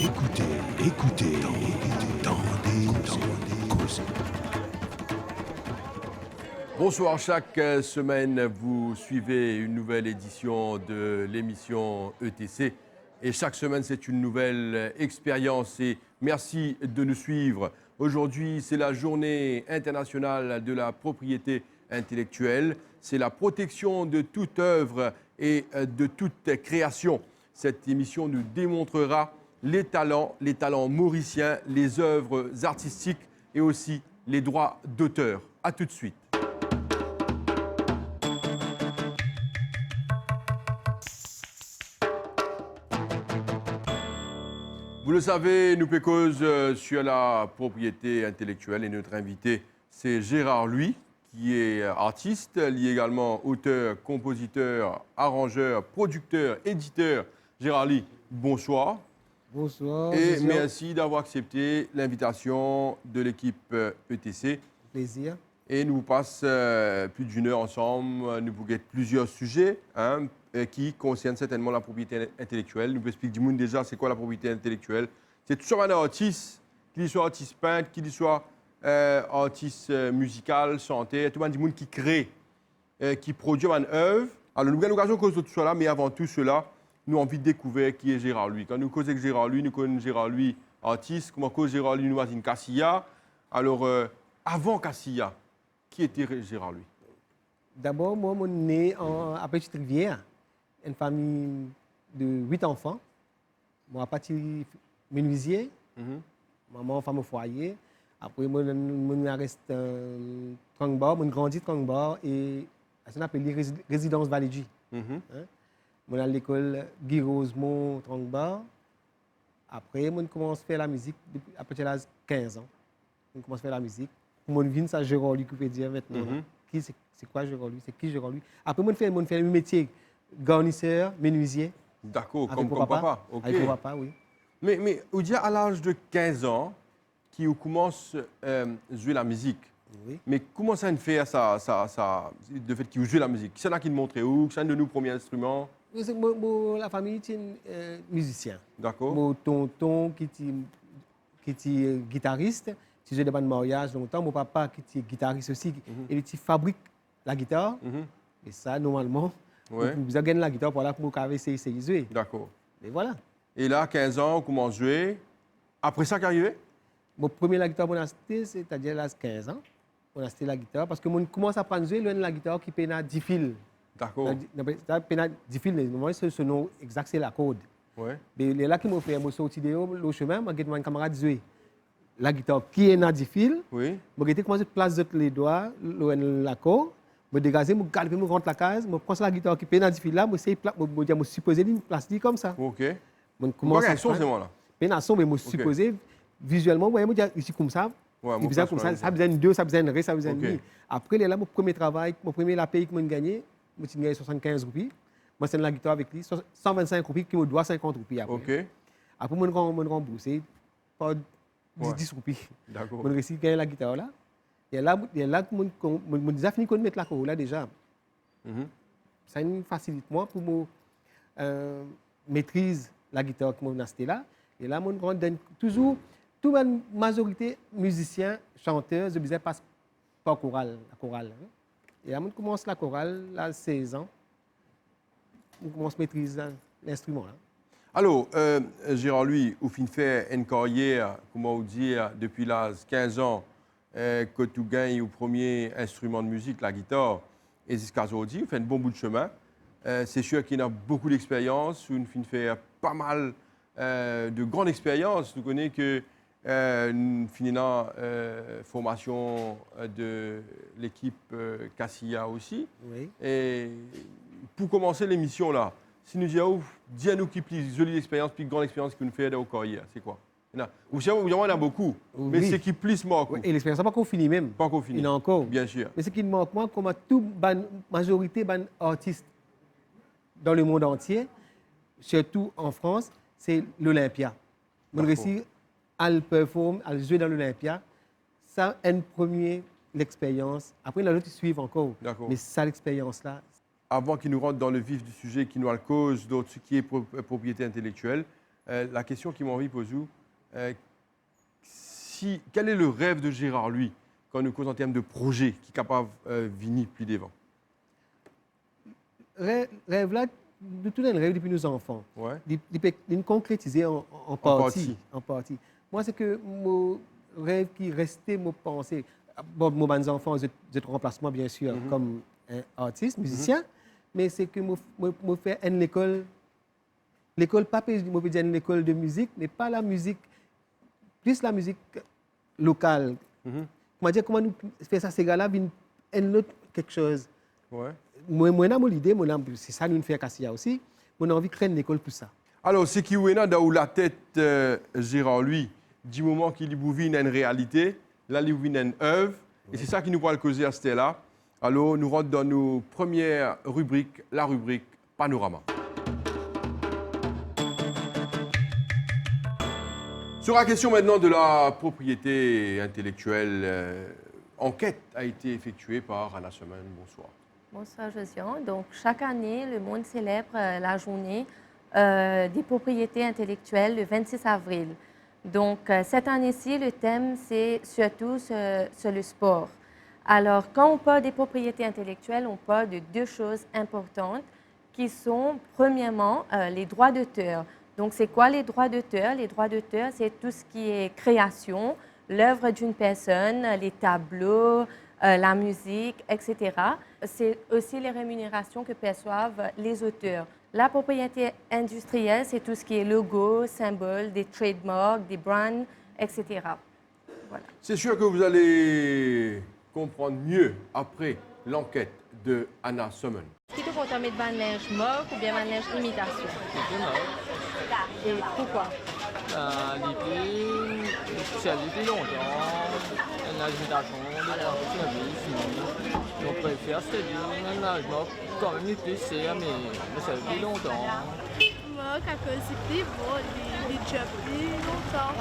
Écoutez, causer. Bonsoir, chaque semaine, vous suivez une nouvelle édition de l'émission ETC. Et chaque semaine, c'est une nouvelle expérience. Et merci de nous suivre. Aujourd'hui, c'est la journée internationale de la propriété intellectuelle. C'est la protection de toute œuvre et de toute création. Cette émission nous démontrera les talents mauriciens, les œuvres artistiques et aussi les droits d'auteur. À tout de suite. Vous le savez, nous pécose sur la propriété intellectuelle et notre invité, c'est Gérard Louis, qui est artiste, lié également auteur, compositeur, arrangeur, producteur, éditeur. Gérard Louis, bonsoir. Bonsoir. Et bonsoir. merci d'avoir accepté l'invitation de l'équipe ETC. Plaisir. Et nous passons plus d'une heure ensemble. Nous vous guettons plusieurs sujets qui concernent certainement la propriété intellectuelle. Nous vous expliquons du monde déjà c'est quoi la propriété intellectuelle. C'est tout soit un artiste, qu'il soit artiste peintre, qu'il soit artiste musical, chanteur, tout le monde qui crée, qui produit une œuvre. Alors nous avons l'occasion de causer de tout cela, mais avant tout cela, nous avons envie de découvrir qui est Gérard Louis. Quand nous causons avec Gérard Louis, nous connaissons Gérard Louis artiste, comment cause Gérard Louis nous voisine Cassia. Alors avant Cassia, qui était Gérard Louis? D'abord, moi, je suis né à Petite-Rivière, une famille de 8 enfants. Moi, parti menuisier, maman, femme au foyer. Après, moi, je reste Trangbar, je grandis Trangbar et ça s'appelle résidence Valégie. Je suis à l'école Guy Rosemont Trangbar. Après, je commence à faire la musique à partir de 15 ans. Je commence à faire la musique. Mon vie, c'est Gérard Louis qui peut dire maintenant. C'est quoi Gérard Louis? C'est qui Gérard Louis? Après, je fais le métier garnisseur, menuisier. D'accord, comme papa. Okay. Avec mon papa, oui. Mais vous dites à l'âge de 15 ans, qui commence à jouer la musique. Oui. Mais comment ça fait ça, le fait qu'il joue la musique? Qui c'est qui te montre où? Qui c'est de nos premiers instruments? La famille est musicien. D'accord. Mon tonton qui est guitariste. Si j'ai des bandes de mariage longtemps, mon papa qui est guitariste aussi, il fabrique la guitare. Et ça, normalement, vous avez la guitare pour essayer de jouer. D'accord. Et voilà. Et là, 15 ans, on commence à jouer. Après ça, qu'est arrivé? Mon premier la guitare, c'est-à-dire à 15 ans. On a acheté la guitare parce que je commence à apprendre à jouer la guitare qui peine à 10 fils. D'accord. Peine à 10 fils, normalement, ce nom exact, c'est la corde. Ouais. Mais là qui m'a fait, je suis sorti le chemin, je suis un camarade jouer. La guitare qui est à 10 fils, je commence à placer les doigts, la corde, je dégage, je garde, je rentre la case, je prends la guitare qui est à 10 fils là, je supposé une place comme ça. OK. Je commence à son, c'est moi là. Pénation, mais je supposé visuellement, je suis comme ça. Comme ça, ça besoin de 2, ça besoin de ré, ça besoin de mi. Après, là, mon premier travail, mon premier la paye que j'ai gagné, j'ai gagné 75 roupies. Moi, c'est la guitare avec lui, 125 roupies, qui me doit 50 roupies après. OK. Après, je me remboursé par 10 roupies. D'accord. Je réussis à gagner la guitare là. Et là, je déjà fini de mettre la corde là déjà. Ça facilite moi pour me maîtriser la guitare que je acheté là. Et là, je donne toujours, toute la majorité musiciens, chanteurs, je disais passe par chorale, la chorale. Et là, je commence la chorale à 16 ans. Je commence à maîtriser l'instrument là. Alors, Gérard Louis, vous fait une carrière, comment vous dire, depuis l'âge de 15 ans, que tu gagnes au premier instrument de musique, la guitare, et jusqu'à aujourd'hui, vous faites un bon bout de chemin. C'est sûr qu'il y a beaucoup d'expérience, vous fait pas mal de grandes expériences. Vous connaissez que nous finissons formation de l'équipe Cassia aussi. Oui. Et pour commencer l'émission là, si nous disons, dis-nous qui plus jolie expérience, plus grande expérience que nous fait dans nos carrières, c'est quoi? Vous savez, il y en a beaucoup, mais c'est qui plus manque. Et l'expérience n'est pas encore finie même. Pas encore fini. Il y en a encore. Bien sûr. Mais ce qui manque, moi, comme à toute majorité d'artistes dans le monde entier, surtout en France, c'est l'Olympia. On réussit à le performer, à le jouer dans l'Olympia. Ça, une première l'expérience. Après, les autres suivent encore. Mais ça, l'expérience-là. Avant qu'il nous rentre dans le vif du sujet, qui nous a cause d'autre, ce qui est propriété intellectuelle, la question qui m'a envie de poser, quel est le rêve de Gérard, lui, quand nous cause en termes de projet, qui est capable de venir plus devant? Rêve là, nous tous les rêves depuis nos enfants. Ouais. Ils concrétiser en partie. En partie. Moi, c'est que mon rêve qui restait, mon pensée. Bon, mes enfants, j'ai remplacement, bien sûr, comme un artiste, musicien, mais c'est que je fais une école. L'école, pas une école de musique, mais pas la musique, plus la musique locale. Comment nous faire ça, ces gars-là, un autre quelque chose. Ouais. Moi, l'idée, c'est ça, nous faire Cassia aussi. On a envie de créer une école pour ça. Alors, c'est qui est dans la tête, Gérard, lui, du moment qu'il vit une réalité, là, il vit une œuvre, et c'est ça qui nous va le causer à ce là. Alors, nous rentrons dans nos premières rubriques, la rubrique Panorama. Sur la question maintenant de la propriété intellectuelle, enquête a été effectuée par Anna Semaine. Bonsoir. Bonsoir Josiane. Donc chaque année, le monde célèbre la journée des propriétés intellectuelles le 26 avril. Donc cette année-ci, le thème c'est surtout sur le sport. Alors quand on parle des propriétés intellectuelles, on parle de deux choses importantes qui sont premièrement les droits d'auteur. Donc c'est quoi les droits d'auteur? Les droits d'auteur, c'est tout ce qui est création, l'œuvre d'une personne, les tableaux, la musique, etc. C'est aussi les rémunérations que perçoivent les auteurs. La propriété industrielle, c'est tout ce qui est logo, symbole, des trademarks, des brands, etc. Voilà. C'est sûr que vous allez comprendre mieux après l'enquête de Anna Summen. Est-ce que tu comptes mettre un linge moque ou bien un linge imitation? Et pourquoi? Depuis longtemps, l'imitation, on préfère c'est-à-dire un linge moque, quand même plus cher, mais ça depuis longtemps. Moque à cause c'est bon, les jobs depuis longtemps.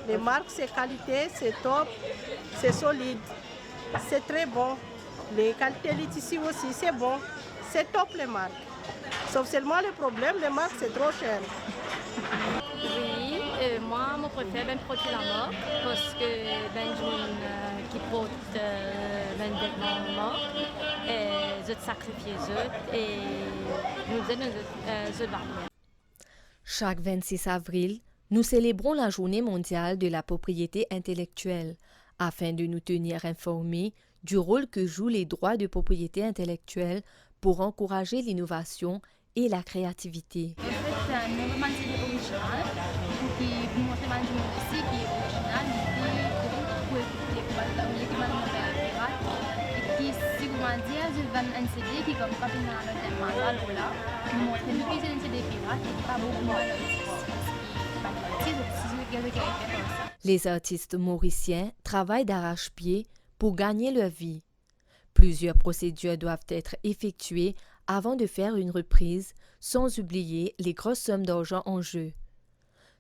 Les marques, c'est qualité, c'est top, c'est solide, c'est très bon. Les qualités les tissus aussi, c'est bon, c'est top les marques. Sauf seulement le problème, les marques, c'est trop cher. Oui, moi, je préfère ben produire la marque parce que ben qui porte ben vêtements et je sacrifie et nous aidons les Chaque 26 avril, nous célébrons la Journée mondiale de la propriété intellectuelle afin de nous tenir informés du rôle que jouent les droits de propriété intellectuelle pour encourager l'innovation et la créativité. En fait, c'est un mouvement original qui montre un mouvement aussi qui est original, pour et qui, si vous m'en dites, je vais un CD qui comme pas dans le thème là, nous montre une cuisine de CD pirate et pas beaucoup moins Les artistes mauriciens travaillent d'arrache-pied pour gagner leur vie. Plusieurs procédures doivent être effectuées avant de faire une reprise, sans oublier les grosses sommes d'argent en jeu.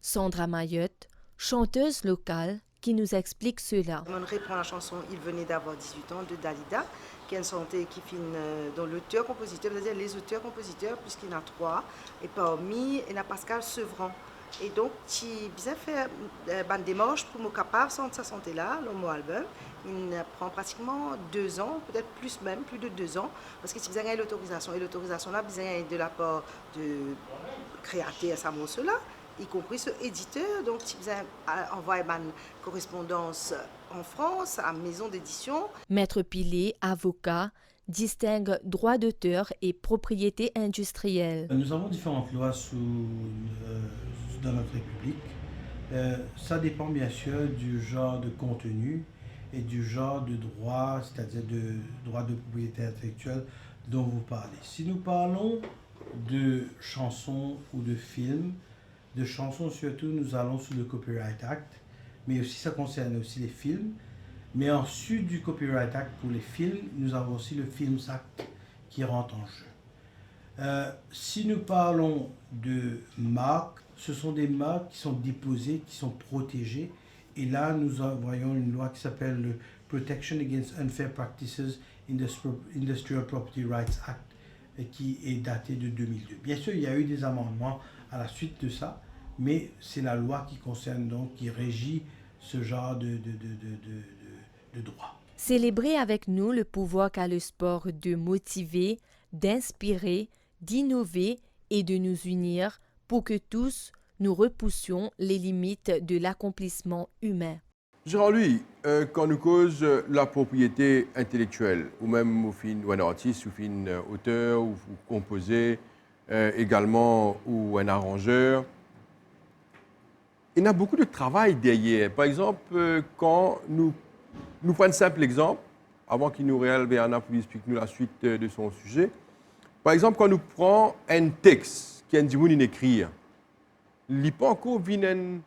Sandra Mayotte, chanteuse locale, qui nous explique cela. On reprend la chanson Il venait d'avoir 18 ans de Dalida, qui est une chanteuse qui finit dans l'auteur-compositeur, c'est-à-dire les auteurs-compositeurs, puisqu'il y en a 3, et parmi, il y a Pascal Sevran. Et donc, j'ai bien fait une démarche pour me capable de sa santé-là, le mot album. Il prend pratiquement 2 ans, peut-être plus même, plus de 2 ans, parce que si vous avez l'autorisation, et l'autorisation-là, vous avez de la part de créateur à sa cela, y compris ce éditeur, donc si vous avez envoyé une correspondance en France, à maison d'édition. Maître Pilet, avocat, distingue droit d'auteur et propriété industrielle. Nous avons différentes lois dans notre République. Ça dépend bien sûr du genre de contenu et du genre de droit, c'est-à-dire de droit de propriété intellectuelle dont vous parlez. Si nous parlons de chansons ou de films, de chansons surtout, nous allons sous le Copyright Act, mais aussi ça concerne aussi les films. Mais ensuite du Copyright Act pour les films, nous avons aussi le Films Act qui rentre en jeu. Si nous parlons de marques, ce sont des marques qui sont déposées, qui sont protégées. Et là, nous voyons une loi qui s'appelle le Protection Against Unfair Practices Industrial Property Rights Act, qui est daté de 2002. Bien sûr, il y a eu des amendements à la suite de ça, mais c'est la loi qui concerne donc, qui régit ce genre de droit. Célébrez avec nous le pouvoir qu'a le sport de motiver, d'inspirer, d'innover et de nous unir pour que tous nous repoussions les limites de l'accomplissement humain. Gérard-Louis, quand nous cause la propriété intellectuelle, ou même au fin ou un artiste, ou fin auteur, ou composé, également, ou un arrangeur, il y a beaucoup de travail derrière. Par exemple, quand nous prenons un simple exemple, avant qu'il nous révèle Bernard pour expliquer nous la suite de son sujet. Par exemple, quand nous prenons un texte qui est un écrit, il n'est pas encore une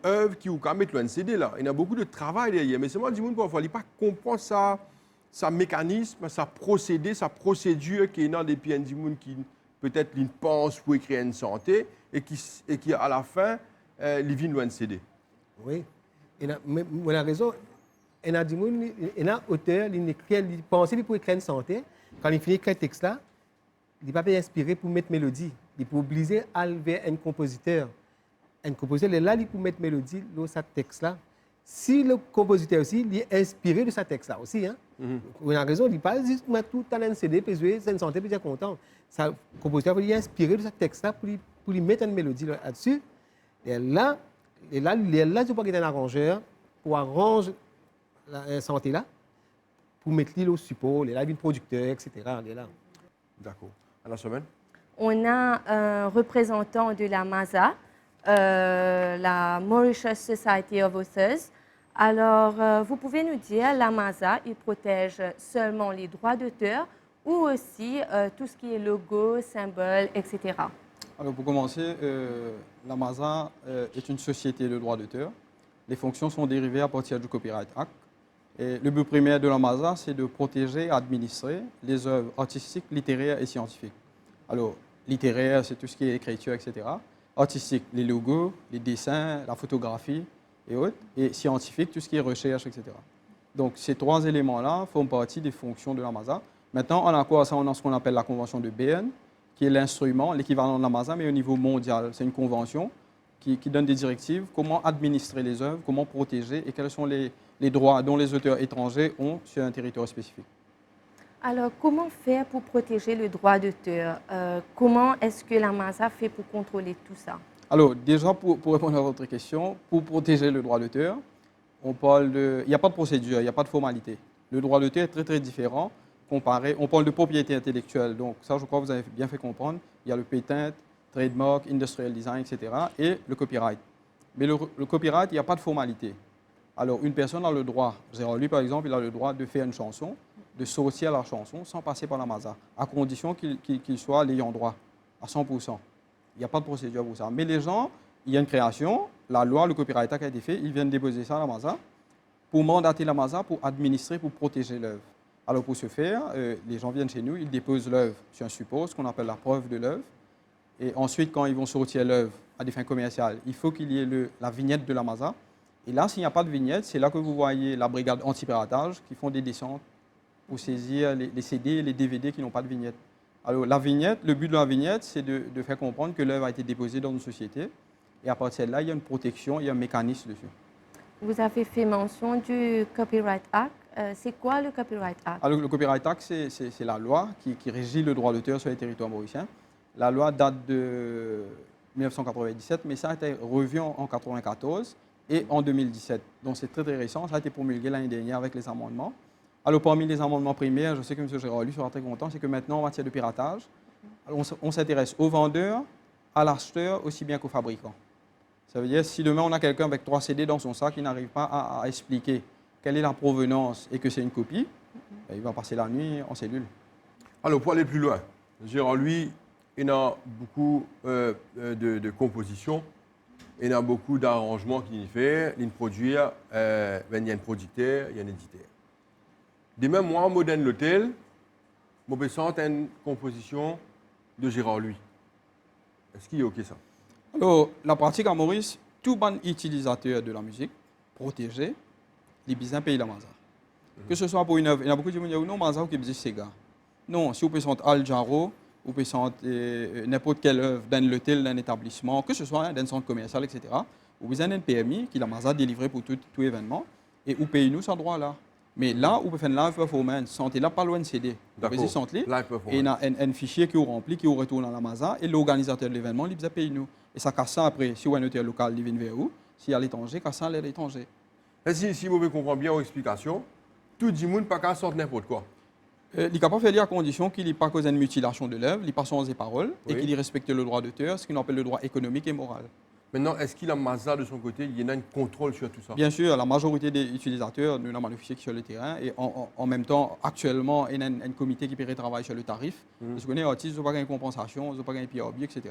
œuvre qui vous mettre un CD là. Il y a beaucoup de travail derrière. Mais c'est moi, parfois, il ne pas comprendre sa mécanisme, sa procédé, sa procédure qui est dans des pays qui peut-être une pense pour écrire une santé et qui à la fin, il vient un CD. Oui. On a raison. Il y a auteur, il pense pour écrire une santé. Quand il finit d'écrire le texte là, il n'est pas inspiré pour mettre mélodie. Il peut obliger à aller vers un compositeur. Un compositeur est là pour mettre mélodie dans ce texte-là. Si le compositeur aussi il est inspiré de ce texte-là aussi, hein? On a raison, il ne pas juste mettre tout dans un CD, puis jouer, c'est une santé, puis dire content. Le compositeur va être inspiré de ce texte-là pour lui mettre une mélodie là-dessus. Et là, tu peux être un arrangeur pour arranger la santé-là, pour mettre l'île au support, il y a un producteur, etc. D'accord. À la semaine? On a un représentant de la MASA, la Mauritius Society of Authors. Alors, vous pouvez nous dire, la MASA, il protège seulement les droits d'auteur ou aussi tout ce qui est logo, symbole, etc. Alors, pour commencer, la MASA est une société de droits d'auteur. Les fonctions sont dérivées à partir du Copyright Act. Et le but primaire de la MASA, c'est de protéger et administrer les œuvres artistiques, littéraires et scientifiques. Alors, littéraire, c'est tout ce qui est écriture, etc. Artistique, les logos, les dessins, la photographie et autres. Et scientifique, tout ce qui est recherche, etc. Donc, ces trois éléments-là font partie des fonctions de la MASA. Maintenant, en accord à ça, on a ce qu'on appelle la convention de Berne, qui est l'instrument, l'équivalent de la MASA, mais au niveau mondial. C'est une convention qui donne des directives, comment administrer les œuvres, comment protéger et quels sont les droits dont les auteurs étrangers ont sur un territoire spécifique. Alors, comment faire pour protéger le droit d'auteur? Comment est-ce que la MASA fait pour contrôler tout ça? Alors, déjà, pour répondre à votre question, pour protéger le droit d'auteur, il n'y a pas de procédure, il n'y a pas de formalité. Le droit d'auteur est très, très différent comparé. On parle de propriété intellectuelle, donc ça, je crois que vous avez bien fait comprendre. Il y a le patent, trademark, industrial design, etc. et le copyright. Mais le copyright, il n'y a pas de formalité. Alors, une personne a le droit, Gérard-Louis par exemple, il a le droit de faire une chanson, de sortir la chanson sans passer par la MASA, à condition qu'il soit l'ayant droit, à 100%. Il n'y a pas de procédure pour ça. Mais les gens, il y a une création, la loi, le Copyright Act a été fait, ils viennent déposer ça à la MASA pour mandater la MASA pour administrer, pour protéger l'œuvre. Alors, pour ce faire, les gens viennent chez nous, ils déposent l'œuvre sur un support, ce qu'on appelle la preuve de l'œuvre. Et ensuite, quand ils vont sortir l'œuvre à des fins commerciales, il faut qu'il y ait la vignette de la MASA. Et là, s'il n'y a pas de vignette, c'est là que vous voyez la brigade anti-piratage qui font des descentes pour saisir les CD et les DVD qui n'ont pas de vignette. Alors, la vignette, le but de la vignette, c'est de faire comprendre que l'œuvre a été déposée dans une société. Et à partir de là, il y a une protection, il y a un mécanisme dessus. Vous avez fait mention du Copyright Act. C'est quoi le Copyright Act? Alors, le Copyright Act, c'est la loi qui régit le droit d'auteur sur les territoires mauriciens. La loi date de 1997, mais ça a été revu en 1994 et en 2017. Donc, c'est très, très récent. Ça a été promulgué l'année dernière avec les amendements. Alors, parmi les amendements primaires, je sais que M. Gérard-Louis sera très content, c'est que maintenant, en matière de piratage, on s'intéresse aux vendeurs, à l'acheteur, aussi bien qu'aux fabricants. Ça veut dire, si demain, on a quelqu'un avec 3 CD dans son sac qui n'arrive pas à expliquer quelle est la provenance et que c'est une copie, il va passer la nuit en cellule. Alors, pour aller plus loin, Gérard-Louis, il y a beaucoup de compositions, il y a beaucoup d'arrangements qu'il fait, il produire, il y a un producteur, il y a un éditeur. De même, moi, Moderne l'Hôtel, je me sens une composition de Gérard-Louis. Est-ce qu'il est OK ça? Alors, la pratique à Maurice, tout bon utilisateur de la musique, protégé, les business payent la MASA. Que ce soit pour une œuvre, il y a beaucoup de gens qui disent non, MASA ou qui disent Sega. Non, si vous pensez Al Jarreau, vous pouvez chanter n'importe quelle œuvre dans l'hôtel, dans un établissement, que ce soit dans un centre commercial, etc. Vous avez un PMI qui la Mazda délivré pour tout événement et vous payez nous ce droit-là. Mais là, vous pouvez faire une live performance, sentez là pas loin de CD. Vous pouvez sentir et il y a un fichier qui vous remplit, qui vous retourne dans la Mazda et l'organisateur de l'événement, il vous paye nous. Et ça casse ça après, si vous avez un hôtel local, il vient vers vous, si à l'étranger, casse ça à l'étranger. Si vous comprenez bien vos explications, tout le monde pas qu'à sortir n'importe quoi. Il est capable de faire à condition qu'il n'y ait pas cause d'une mutilation de l'œuvre, il n'y ait pas sans des paroles et qu'il respecte le droit d'auteur, ce qu'on appelle le droit économique et moral. Maintenant, est-ce qu'il a Mazda de son côté, il y a un contrôle sur tout ça? Bien sûr, la majorité des utilisateurs, nous avons un officier qui sur le terrain et en même temps, actuellement, il y a un comité qui travaille sur le tarif. Parce qu'on est artiste, ils n'ont pas de compensation, ils n'ont pas de PRB, etc.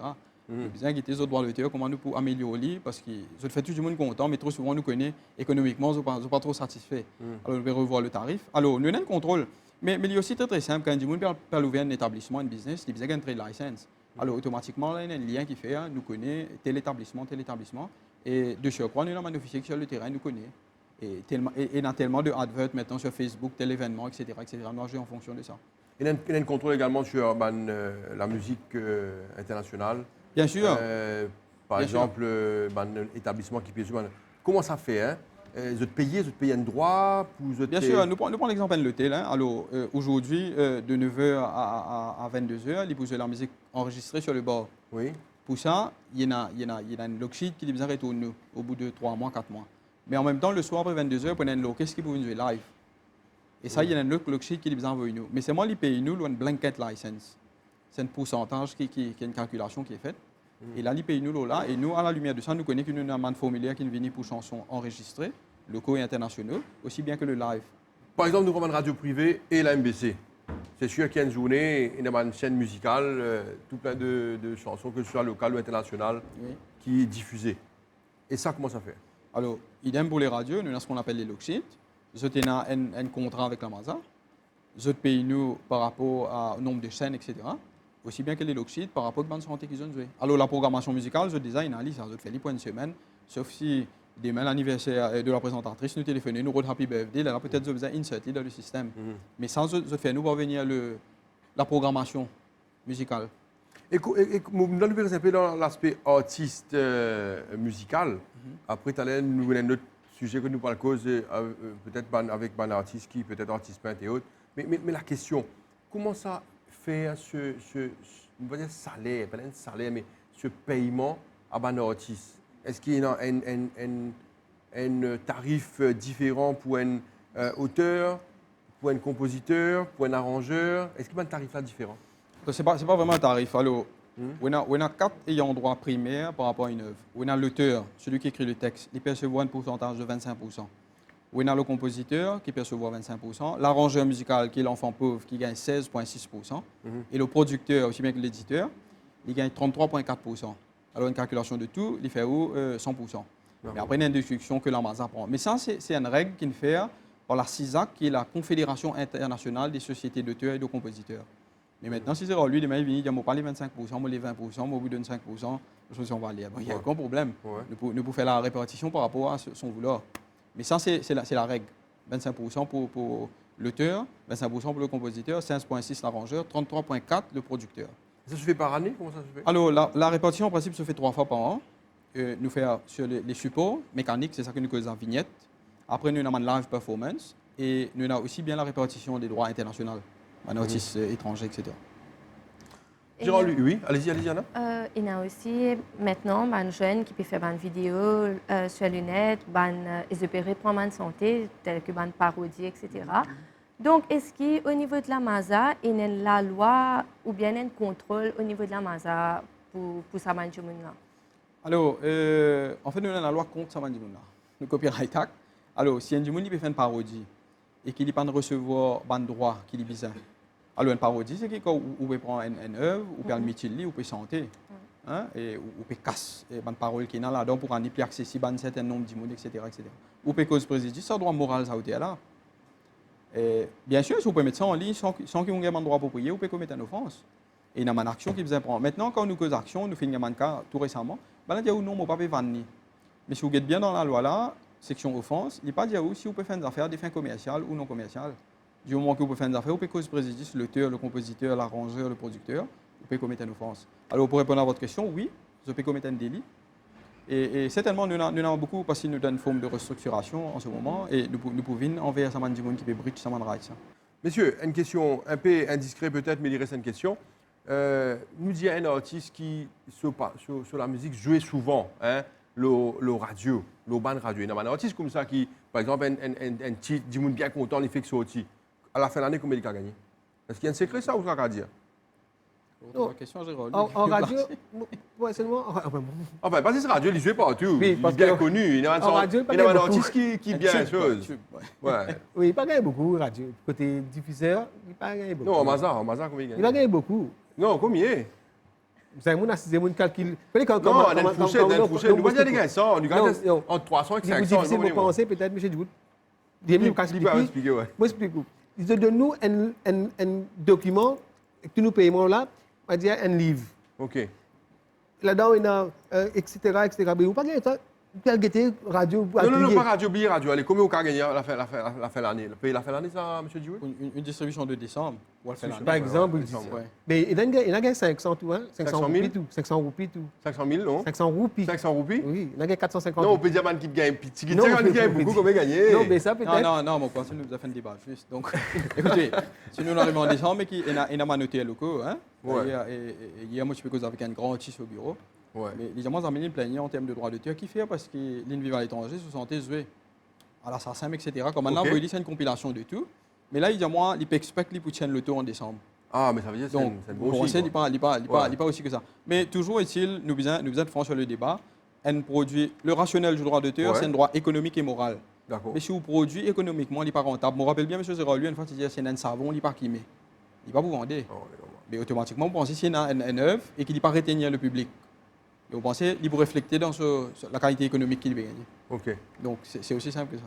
Il besoin qu'ils aient droits d'auteur, comment nous pouvons améliorer, parce que ça fait tout le monde content, mais trop souvent, nous connaissons économiquement, ils ne sont pas trop satisfaits. Alors, on va revoir le tarif. Alors, nous avons un contrôle. Mais il est aussi très simple, quand on peut ouvrir un établissement, un business, il besoin d'un trade license. Alors, automatiquement, il y a un lien qui fait, nous connaît tel établissement, et de surcroît, nous avons un officier qui sur le terrain, nous connaît. Et il y a tellement de adverts maintenant sur Facebook, tel événement, etc. Nous agissons en fonction de ça. Il y a un contrôle également sur la musique internationale. Bien sûr. Par exemple, l'établissement qui paye. Comment ça fait hein? Vous payez un droit pour Bien sûr, nous prenons l'exemple de l'hôtel. Hein. Alors, aujourd'hui, de 9h à 22h, il y a la musique enregistrée sur le bord. Oui. Pour ça, il y a une locksheet qui nous retourne au bout de 3 mois, 4 mois. Mais en même temps, le soir après 22h, il y a une locksheet qui peut jouer live. Et ça, il y a une locksheet qui nous envoie nous. Mais c'est moi qui paye nous une blanket license. C'est un pourcentage qui est une calculation qui est faite. Et là, il paye nous là. Et nous, à la lumière de ça, nous connaissons que nous avons un formulaire qui vient pour chansons enregistrées, locaux et internationaux, aussi bien que le live. Par exemple, nous avons une radio privée et la MBC. C'est sûr qu'il y a une journée, il y a une chaîne musicale, tout plein de chansons, que ce soit locales ou internationales, qui est diffusée. Et ça, comment ça fait? Alors, idem pour les radios, nous avons ce qu'on appelle les locksheets. Nous avons un contrat avec la Mazda. Nous payons nous par rapport au nombre de chaînes, etc. Aussi bien que les locksheets par rapport à la santé qu'ils ont joué. Alors, la programmation musicale, je design une liste, je fais les points de semaine, sauf si demain l'anniversaire de la présentatrice nous téléphone, nous redit happy birthday, là peut-être je faisais insert dans le système. Mais sans je fais nous parvenir la programmation musicale. Et nous allons un dans l'aspect artiste musical. Après, tu as nous un autre sujet que nous parlons cause peut-être avec un artiste qui peut-être artiste peintre et autres. Mais la question, comment ça fait ce salaire, pas un salaire, mais ce paiement à un artiste? Est-ce qu'il y a un tarif différent pour un auteur, pour un compositeur, pour un arrangeur? Est-ce qu'il y a un tarif là différent? Ce n'est pas vraiment un tarif. Alors, on a 4 ayants droit primaires par rapport à une œuvre. On a l'auteur, celui qui écrit le texte, il perçoit un pourcentage de 25%. On a le compositeur qui perçoit 25%. L'arrangeur musical, qui est l'enfant pauvre, qui gagne 16,6%. Et le producteur, aussi bien que l'éditeur, il gagne 33,4%. Alors, une calculation de tout, il fait 100%. Mais après, il y a une discussion que la Mazda prend. Mais ça, c'est une règle qui est faite par la CISAC, qui est la Confédération internationale des sociétés d'auteurs et de compositeurs. Mais maintenant, si c'est lui, il vient, il dit, pas les 25%, moi les 20%, moi vous donne 5%, je me dis, on va aller. Il n'y a aucun problème. Nous pouvons faire la répartition par rapport à son vouloir. Mais ça, c'est la règle. 25% pour l'auteur, 25% pour le compositeur, 16,6% l'arrangeur, 33,4% le producteur. Ça se fait par année? Comment ça se fait? Alors, la répartition, en principe, se fait 3 fois par an. Nous faisons sur les supports mécaniques, c'est ça que nous faisons en vignette. Après, nous avons une live performance. Et nous avons aussi bien la répartition des droits internationaux, un artiste étranger, etc. Gérard, oui, allez-y, Anna. Il y a aussi maintenant un jeune qui peut faire une vidéo sur le net, ils peuvent reprendre une santé, telle que une parodie, etc. Donc, est-ce qu'au niveau de la Mazda, il y a la loi ou bien un contrôle au niveau de la Mazda pour ça, là? Alors, en fait, nous avons la loi contre ça, le Copyright Act. Alors, si un monde peut faire une parodie et qu'il ne peut pas recevoir un droit qu'il est bizarre, alors une parodie, c'est qu'on peut prendre une œuvre, ou peut le mutiler, ou peut chanter, et ou peut casser une parole qui est là-dedans pour rendre plus accessible à un certain nombre de monde, etc. Ou peut cause préjudice, ça droit moral, ça a là. Et bien sûr, si vous pouvez mettre ça en ligne sans qu'il y ait un droit approprié, vous pouvez commettre une offense. Et il y a une action qui vous prendre. Maintenant, quand nous faisons action, nous faisons un cas tout récemment, il y a non, pas vanni. Mais si vous êtes bien dans la loi là, section offense, il n'y a pas de dire si vous pouvez faire des affaires à des fins commerciales ou non commerciales. Du moment que vous pouvez faire des affaires, vous pouvez cause préjudice, l'auteur, le compositeur, l'arrangeur, le producteur, vous pouvez commettre une offense. Alors, pour répondre à votre question, oui, je peux commettre un délit. Et certainement, nous avons beaucoup parce qu'il nous donne une forme de restructuration en ce moment et nous pouvons envers Saman Dimoun qui peut bricher Saman Rights. Messieurs, une question un peu indiscrète peut-être, mais il reste une question. Nous dit un artiste qui, sur la musique, jouait souvent le radio, le band radio. Il y a un artiste comme ça qui, par exemple, un titre, dit bien content, il fait que sorti. À la fin de l'année, combien il a gagné? Est-ce qu'il y a un secret ça ou ça va dire? Autre question, Jérôme. En radio, ouais, seulement. Enfin, parce que ce radio, il joue partout. Oui, Il est bien connu. Il y a un artiste qui bien la chose. Ouais. Oui, il pas gagné beaucoup, radio. Côté diffuseur, il pas gagné beaucoup. Non, en Mazar, combien il gagne? Il a gagné beaucoup. Non, combien? Vous savez, mon calcul. Non, on a une fourchette, nous va dire des gains 100, nous gagnons entre 300 et 500. C'est difficile de penser, peut-être, M. Djoud. Il peut expliquer, ouais. Moi, explique. Il donne-nous un document que nous payons là, on va dire un livre. OK. Là-dedans, il y a, etc. Mais vous pas gagné ça. Quel était radio? Non, pas radio, billet radio. Allez, combien vous avez gagné la fin de l'année? Le pays la fin de l'année, ça, M. Djoud? Une distribution de décembre. Par exemple, mais il a gagné 500 tout, hein? 500 roupies tout. 500 roupies tout. 500 000, non? 500 roupies. 500 roupies? Oui, il a gagné 450. Non, on peut dire qu'il gagne petit. Il gagne beaucoup, combien gagné? Non, mais ça peut-être. Non, mon conseil nous a fait un débat juste. Donc, écoutez, si nous arrivons en décembre, il y a ma noté à locaux, hein? Hier, moi, je peux causer avec un grand artiste au bureau. Ouais. Mais les gens ont amené une plaignée en termes de droits d'auteur qui fait parce que l'individu à l'étranger se sentait joué à l'assassin, etc. Comme maintenant, vous dit c'est une compilation de tout. Mais là, il dit moi, il peut expecter qu'il tienne le tour en décembre. Ah, mais ça veut dire que c'est bon aussi. Il pas aussi que ça. Mais toujours est-il, nous besoin de franchir sur le débat. Un produit, le rationnel du droit d'auteur, c'est un droit économique et moral. Mais si vous produisez économiquement, il n'est pas rentable. Je me rappelle bien, M. Zéralu, une fois, il dit c'est un savon, il n'est pas quimé. Il ne va pas vous vendre. Mais automatiquement, vous pensez qu'il y a un œuvre et qu'il n'est pas retenir le public. Et vous pensez qu'il peut refléter dans la qualité économique qu'il va gagner. OK. Donc, c'est aussi simple que ça.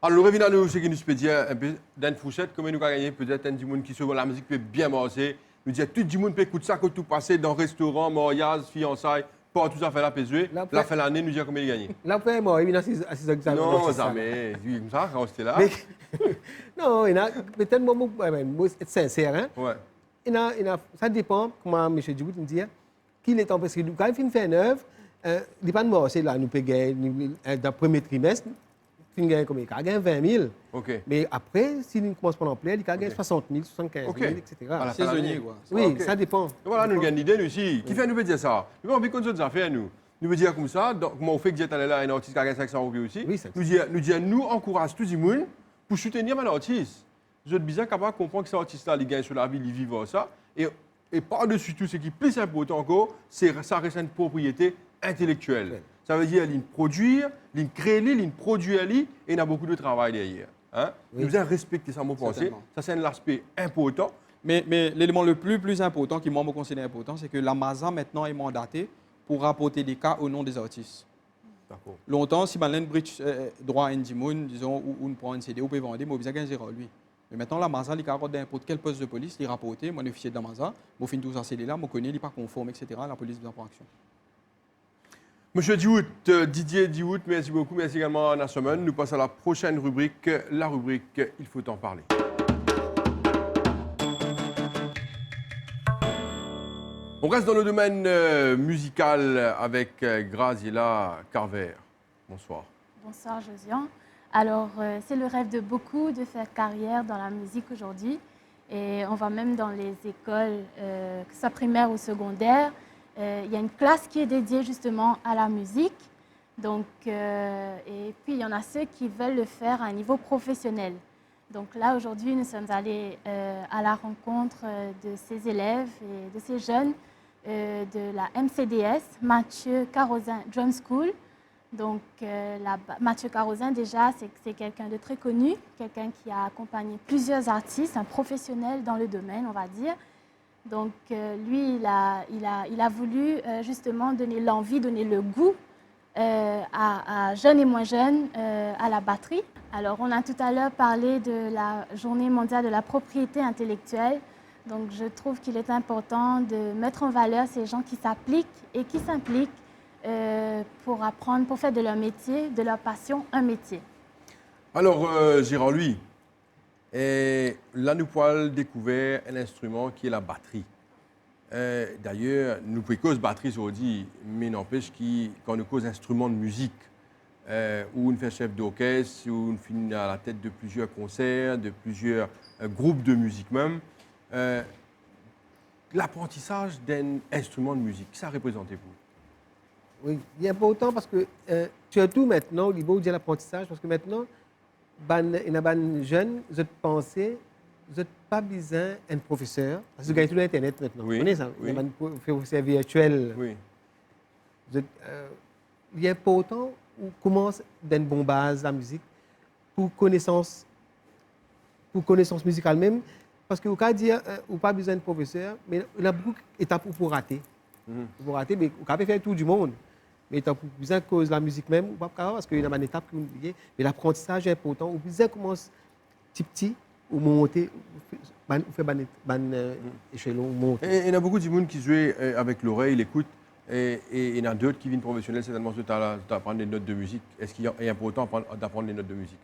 Alors, revenons à nous, ce qui nous peut dire un peu dans une fourchette, comment nous avons gagné peut-être un monde qui, selon la musique, peut bien marcher. Nous dire tout le monde peut écouter ça, que tout passer dans restaurant, mariage, fiançailles, pas tout ça fait la PSE. La fin de l'année, nous dire combien il gagné. L'après, moi, il y a 6 examens. Non, jamais. Comme ça, quand c'était là. Non, il y a peut-être moi, être sincère. Hein? Ouais. Ça dépend, comment M. Djoud me dit. Qu'il est en parce que quand il fait une œuvre, il n'est pas de mort. C'est là, nous pouvons gagner dans le premier trimestre, il gagne combien? Il gagne 20 000. Okay. Mais après, s'il commence par l'emploi, il gagne 60 000, 75 000, etc. Voilà, saisonnier, quoi. Oui, ça dépend. Voilà, nous avons une idée, nous aussi. Qui fait nous peut dire ça? Nous avons envie de affaires, nous. Nous veut dire comme ça, donc, comment on fait que j'ai allé là, un artiste qui a gagné 500 roupies aussi. Oui, nous encourageons tout le monde pour soutenir un artiste. Je suis bien capable de comprendre que cet artiste-là, il gagne sur la vie, il vit ça. Et par-dessus tout, ce qui est plus important encore, c'est ça reste une propriété intellectuelle. Ça veut dire qu'il produire, il crée, il produire, et il y a beaucoup de travail derrière. Hein? Nous devons respecter ça, mon pensée. Ça, c'est un aspect important. Mais l'élément le plus important, qui moi me considère important, c'est que la MASA maintenant est mandatée pour rapporter des cas au nom des artistes. Longtemps, si Malène bridge droit à Ndimoun, disons, ou on prend un CD, on peut vendre, mais on besoin d'un zéro lui. Mais maintenant, la MASA, il rapporte n'importe quel poste de police, il rapporte, moi, officier de la MASA, moi, fin tout ça, c'est là, moi, connais, il n'est pas conforme, etc. La police vient pour action. Monsieur Didier Diout, merci beaucoup. Merci également à Anna Sommen. Nous passons à la prochaine rubrique, la rubrique Il faut en parler. On reste dans le domaine musical avec Graziella Carver. Bonsoir. Bonsoir, Josian. Alors, c'est le rêve de beaucoup de faire carrière dans la musique aujourd'hui. Et on va même dans les écoles, que ce soit primaire ou secondaire. Il y a une classe qui est dédiée justement à la musique. Donc, et puis, il y en a ceux qui veulent le faire à un niveau professionnel. Donc là, aujourd'hui, nous sommes allés à la rencontre de ces élèves et de ces jeunes de la MCDS, Mathieu Carozin Drum School. Donc, Mathieu Carozin, déjà, c'est quelqu'un de très connu, quelqu'un qui a accompagné plusieurs artistes, un professionnel dans le domaine, on va dire. Donc, lui, il a voulu justement donner l'envie, donner le goût à jeunes et moins jeunes à la batterie. Alors, on a tout à l'heure parlé de la Journée mondiale de la propriété intellectuelle. Donc, je trouve qu'il est important de mettre en valeur ces gens qui s'appliquent et qui s'impliquent pour apprendre, pour faire de leur métier, de leur passion, un métier. Alors, Gérard, lui, là, nous avons découvert un instrument qui est la batterie. D'ailleurs, nous pouvons cause batterie aujourd'hui, mais n'empêche qu'on nous cause instruments de musique, où on fait chef d'orchestre, où on finit à la tête de plusieurs concerts, de plusieurs groupes de musique même. L'apprentissage d'un instrument de musique, ça représentez-vous? Oui, il est important parce que, surtout maintenant, au niveau de l'apprentissage, parce que maintenant, il y a des jeunes, vous pensez, vous n'avez pas besoin d'un professeur, parce que vous gagnez tout l'Internet maintenant. Oui, Vous connaissez ça? oui. Il y a des professeurs virtuels. Oui. Il est important qu'on commence d'une bonne base, la musique, pour connaissance musicale même, parce que vous pouvez dire, vous n'avez pas besoin de professeur, mais il y a beaucoup d'étapes pour rater. Pour rater, mais vous pouvez faire tout du monde. Mais vous avez besoin de cause la musique même, parce qu'il y a une étape que vous oubliez. Mais l'apprentissage est important. Vous pouvez commencer petit, ou monter, ou faire un échelon, monter. Et il y a beaucoup de monde qui jouent avec l'oreille, l'écoute, et il y en a d'autres qui viennent professionnels, certainement, d'apprendre des notes de musique. Est-ce qu'il est important d'apprendre des notes de musique?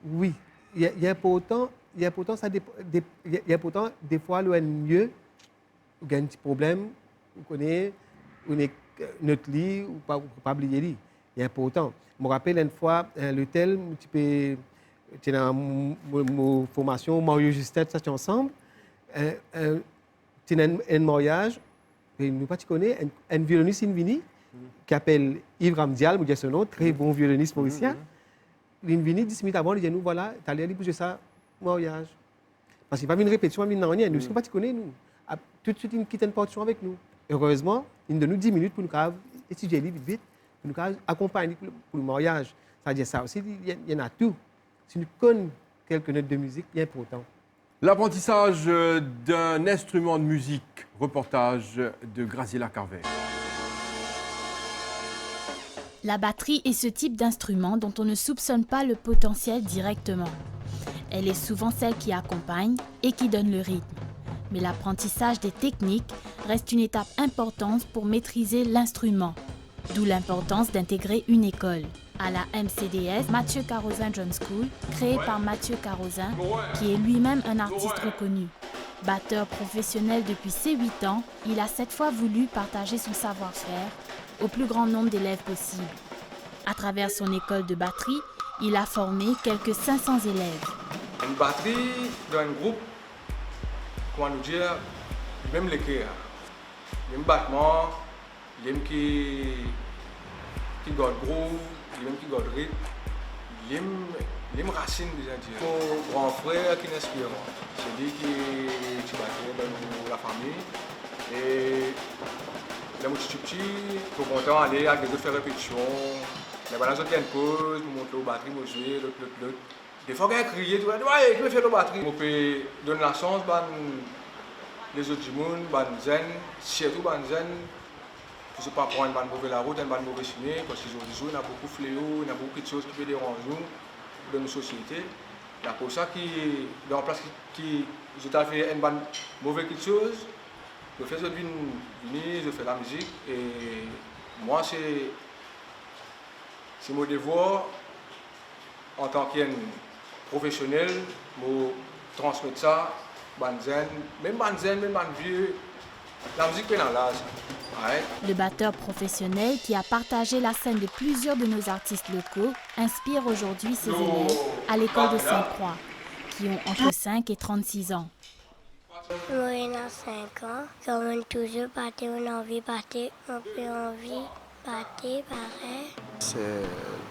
Oui, il est important. Il est important, des fois, le mieux, vous avez un petit problème, vous connaissez, notre lit, ou pas oublier lit. Il est important. Je me rappelle une fois, l'hôtel, tu dans ma formation, Mario Justet, ça, ensemble. Tu as un mariage, nous pas tu connais, un violoniste invini qui s'appelle Yves Ramdial, je dis son nom, très bon violoniste mauricien. Il venu 10 minutes avant, il dit nous voilà, tu allé bouger ça, mariage. Parce qu'il va venir une répétition, il va venir, nous, ne pas tu connais, nous. Tout de suite, il quitte une portion avec nous. Heureusement, il nous donne 10 minutes pour nous étudier vite, pour nous accompagner pour le mariage. Ça veut dire ça aussi, il y en a tout. Si nous connaissons quelques notes de musique, c'est important. L'apprentissage d'un instrument de musique, reportage de Graziella Carver. La batterie est ce type d'instrument dont on ne soupçonne pas le potentiel directement. Elle est souvent celle qui accompagne et qui donne le rythme. Mais l'apprentissage des techniques reste une étape importante pour maîtriser l'instrument. D'où l'importance d'intégrer une école. À la MCDS, Mathieu Carozin Drum School, créée par Mathieu Carozin, qui est lui-même un artiste reconnu. Batteur professionnel depuis ses 8 ans, il a cette fois voulu partager son savoir-faire au plus grand nombre d'élèves possible. À travers son école de batterie, il a formé quelques 500 élèves. Une batterie d'un groupe, comment nous dire, même les cœurs, même battement, même qui garde groove, même qui garde rythme, même racine déjà dire. Mon grand frère qui m'inspire, c'est lui qui battait dans la famille et là moi je suis petit, je suis content d'aller avec les autres faire répétition. Mais voilà, j'ai une pause, je monte la batterie, je joue, l'autre. Des fois, quand je crie, tu vas dire, ouais, je vais faire la batterie. Je peux donner la chance les autres du monde, surtout les zen, pour ne pas prendre une mauvaise la route, une mauvaise ciné, parce qu'aujourd'hui, il y a beaucoup de fléaux, il y a beaucoup de choses qui peuvent déranger dans nos sociétés. C'est pour ça que dans la place qui je t'ai fait une mauvaise chose, je fais venir, je fais la musique, et moi, c'est mon devoir en tant que professionnel, de transmettre ça, même vieux, la musique est dans l'âge. Le batteur professionnel qui a partagé la scène de plusieurs de nos artistes locaux inspire aujourd'hui ses élèves à l'école de Sainte-Croix, qui ont entre 5 et 36 ans. Moi, j'ai 5 ans, comme on toujours battu, on a envie de battre, on peut envie. Pareil. C'est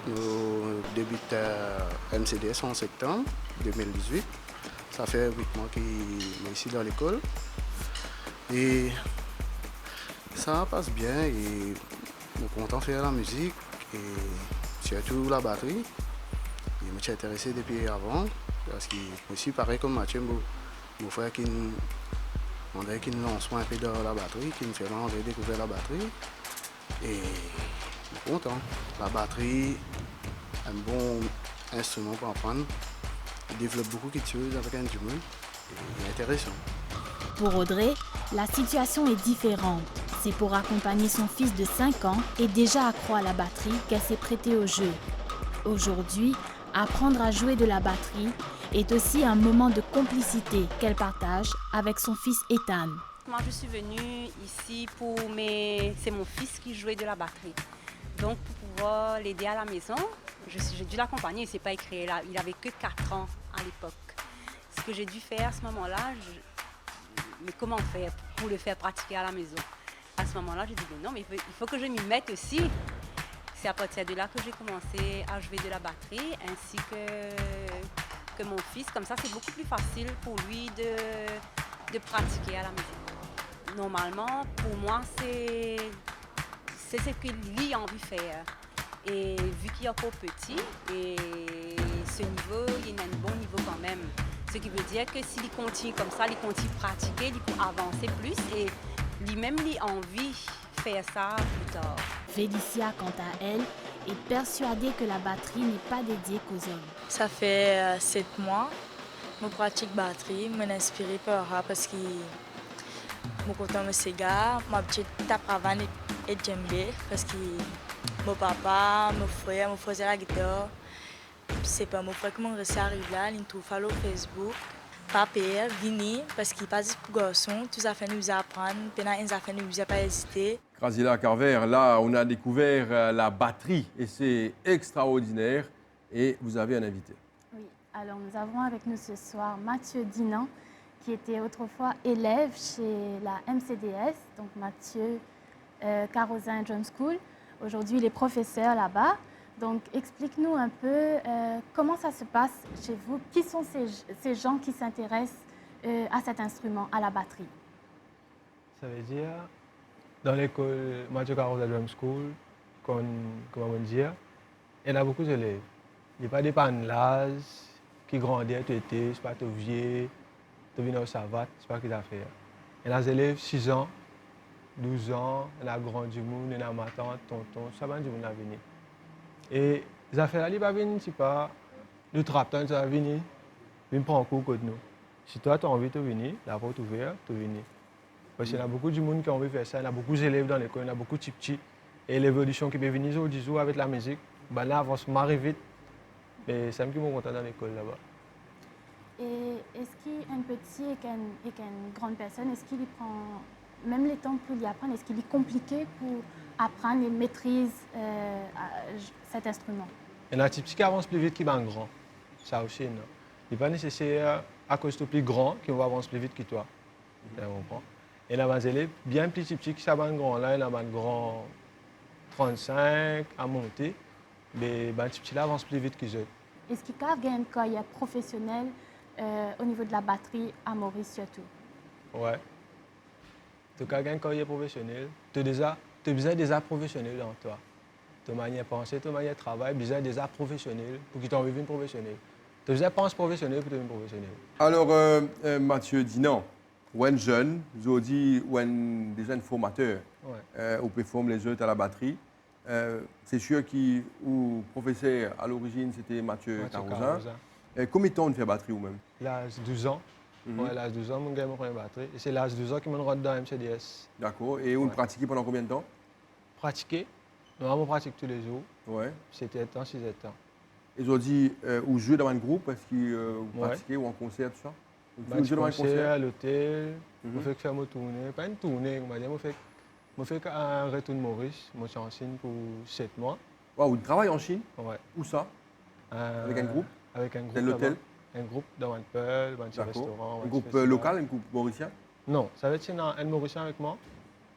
nous débutons MCDS en septembre 2018. Ça fait 8 mois que je suis ici dans l'école. Et ça passe bien et je suis content de faire la musique et surtout la batterie. Je me suis intéressé depuis avant parce que je suis pareil comme Mathieu, mon frère qui nous lance un peu dans la batterie, qui me fait découvrir la batterie. Et je suis content. La batterie, un bon instrument pour apprendre. Il développe beaucoup de choses avec un instrument. C'est intéressant. Pour Audrey, la situation est différente. C'est pour accompagner son fils de 5 ans et déjà accro à la batterie qu'elle s'est prêtée au jeu. Aujourd'hui, apprendre à jouer de la batterie est aussi un moment de complicité qu'elle partage avec son fils Ethan. Je moi, je suis venue ici pour c'est mon fils qui jouait de la batterie. Donc, pour pouvoir l'aider à la maison, j'ai dû l'accompagner. Il ne s'est pas écrit là. Il avait que 4 ans à l'époque. Ce que j'ai dû faire à ce moment-là, mais comment faire pour le faire pratiquer à la maison? À ce moment-là, j'ai dit non, mais il faut que je m'y mette aussi. C'est à partir de là que j'ai commencé à jouer de la batterie, ainsi que mon fils. Comme ça, c'est beaucoup plus facile pour lui de pratiquer à la maison. Normalement, pour moi, c'est ce que lui a envie de faire. Et vu qu'il est encore petit, et ce niveau, il a un bon niveau quand même. Ce qui veut dire que s'il continue comme ça, il continue de pratiquer, il peut avancer plus et lui-même, il a envie de faire ça plus tard. Félicia, quant à elle, est persuadée que la batterie n'est pas dédiée qu'aux hommes. Ça fait 7 mois que je pratique batterie. Je suis inspirée par ça parce que je suis content de ces gars. Ma petite tape avant et djembé parce que mon papa, mon frère faisait la guitare. C'est pas mon frère qui m'a arrivé là, il trouve sur Facebook. Papa, vini parce qu'il passe pour garçon, tout ça fait nous apprendre, pendant une affaire nous a pas hésité. Graziella Carver, là, on a découvert la batterie et c'est extraordinaire. Et vous avez un invité. Oui, alors nous avons avec nous ce soir Mathieu Dinan, qui était autrefois élève chez la MCDS, donc Mathieu Carozin Drum School. Aujourd'hui, il est professeur là-bas. Donc, explique-nous un peu comment ça se passe chez vous. Qui sont ces gens qui s'intéressent à cet instrument, à la batterie? Ça veut dire, dans l'école Mathieu Carozin Drum School, comme on dit, il y a beaucoup d'élèves. Il n'y a pas des panneaux qui grandissent, c'est pas tout vieux, tu viens au savate, c'est pas ce qu'ils ont fait. Il y a des élèves 6 ans, 12 ans, il y a grand du monde, il y a ma tante, tonton, ça va du monde à venir. Et les affaires, ils ne viennent pas, le trapton, ça va venir, ils prennent un cours contre nous. Si toi, tu as envie de venir, la porte ouverte, tu viens. Parce qu'il y a beaucoup de monde qui ont envie de faire ça, il y a beaucoup d'élèves dans l'école, il y a beaucoup de petits. Et l'évolution qui peut venir jour 10 jours avec la musique, ben là, avance marre vite. Mais c'est un qui m'ont content dans l'école là-bas. Et est-ce qu'un petit et qu'une grande personne, est-ce qu'il prend même le temps pour lui apprendre, est-ce qu'il est compliqué pour apprendre et maîtriser cet instrument? Il y a un petit qui avance plus vite qu'il un grand. Ça aussi, non. Il n'est pas nécessaire, à cause du plus grand, qu'il va avancer plus vite que toi. Et il y a des élèves bien petits qui savent un grand. Là, il y a un grand 35 à monter. Mais les petits avancent plus vite qu'ils eux. Est-ce qu'il y a un carrière professionnel au niveau de la batterie à Maurice surtout? Ouais. Tu as un carrière professionnel. Tu as besoin des arts professionnels dans toi. De manière de penser, de manière de travail, besoin des arts professionnels pour qu'ils t'en deviennent professionnel. Tu as besoin de penser professionnel pour devenir professionnel. Alors, Mathieu Dinan, un jeune, vous avez dit, des jeunes formateurs, au performe les jeux à la batterie. C'est sûr que le professeur à l'origine c'était Mathieu Carozin. Combien de temps on fait batterie ou même? L'âge 12 ans. L'âge 12 ans, mon gars m'a pris une batterie. Et c'est l'âge 12 ans qui m'a rentré dans MCDS. D'accord. Et on pratiquait pendant combien de temps? Pratiquer. Normalement, on pratique tous les jours. Ouais. C'était 7 ans, 6 ans. Et vous avez dit, ou jouer dans un groupe, est-ce que vous pratiquez ou en concert, tout ça? Vous jouez dans un concert à l'hôtel, on fait faire une tournée. Pas une tournée, on va dire, je fais un retour de Maurice. Je suis en Chine pour 7 mois. Wow, vous travaillez en Chine? Ouais. Où ça? Avec un groupe? Avec un groupe. Dans l'hôtel? Un groupe dans un pub, dans un restaurant. Un groupe local, un groupe mauricien? Non, ça va être un mauricien avec moi,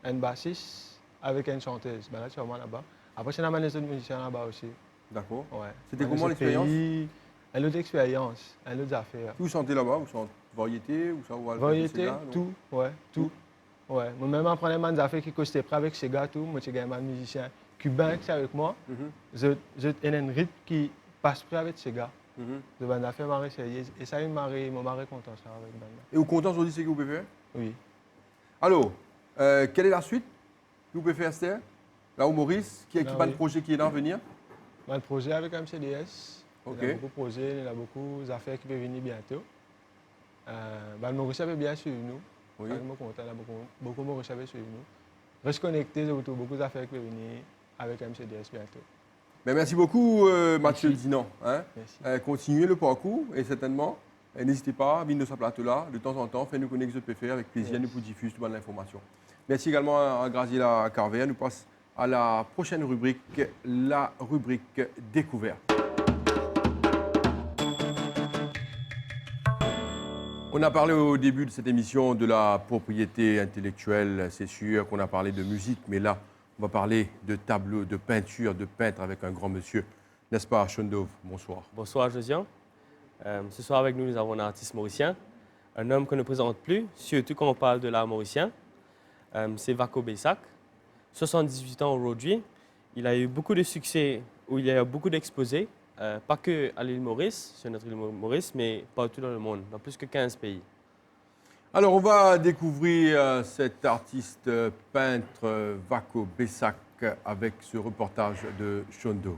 un bassiste avec une chanteuse. Ben là, c'est vraiment là-bas. Après, c'est un autre musicien là-bas aussi. D'accord. Ouais. C'était comment l'expérience? Une autre expérience, une autre affaire. Vous chantez là-bas? Vous chantez variété ou ça? Variété, tout, ouais, tout. Ouais, moi-même, après les affaires qui costaient près avec ces gars, tout, moi, j'ai un musicien cubain qui est avec moi. J'ai un rythme qui passe près avec ces gars. Je vais faire marrer et ça, il m'a content ça avec bande. Et vous content aujourd'hui ce que vous pouvez faire? Oui. Alors, quelle est la suite que vous pouvez faire, Esther? Là où Maurice, qui a le projet qui est là à venir? Le projet avec MCDS. Ok. Il y a beaucoup de projets, il y a beaucoup d'affaires qui peuvent venir bientôt. Maurice avait bien suivi nous. Oui. Je suis content, il y a beaucoup de Maurice avait suivi nous. Reste connecté, beaucoup d'affaires qui peuvent venir avec MCDS bientôt. Mais merci beaucoup, Mathieu Dinan. Hein? Continuez le parcours et certainement, N'hésitez pas à venir de ce plateau-là, de temps en temps, faites-nous connaître ce que vous pouvez faire, avec plaisir, nous pour diffuser toute l'information. Merci également à Graziella Carver. Nous passons à la prochaine rubrique, la rubrique découverte. On a parlé au début de cette émission de la propriété intellectuelle. C'est sûr qu'on a parlé de musique, mais là, on va parler de tableaux, de peinture, de peintre avec un grand monsieur. N'est-ce pas, Sean Dove? Bonsoir. Bonsoir, Josian. Ce soir, avec nous, nous avons un artiste mauricien, un homme qu'on ne présente plus, surtout quand on parle de l'art mauricien. C'est Vako Bessak. 78 ans aujourd'hui. Il a eu beaucoup de succès, où il y a eu beaucoup d'exposés. Pas que à l'île Maurice, sur notre île Maurice, mais partout dans le monde, dans plus que 15 pays. Alors, on va découvrir cet artiste peintre Vako Bessak avec ce reportage de Sean Dove.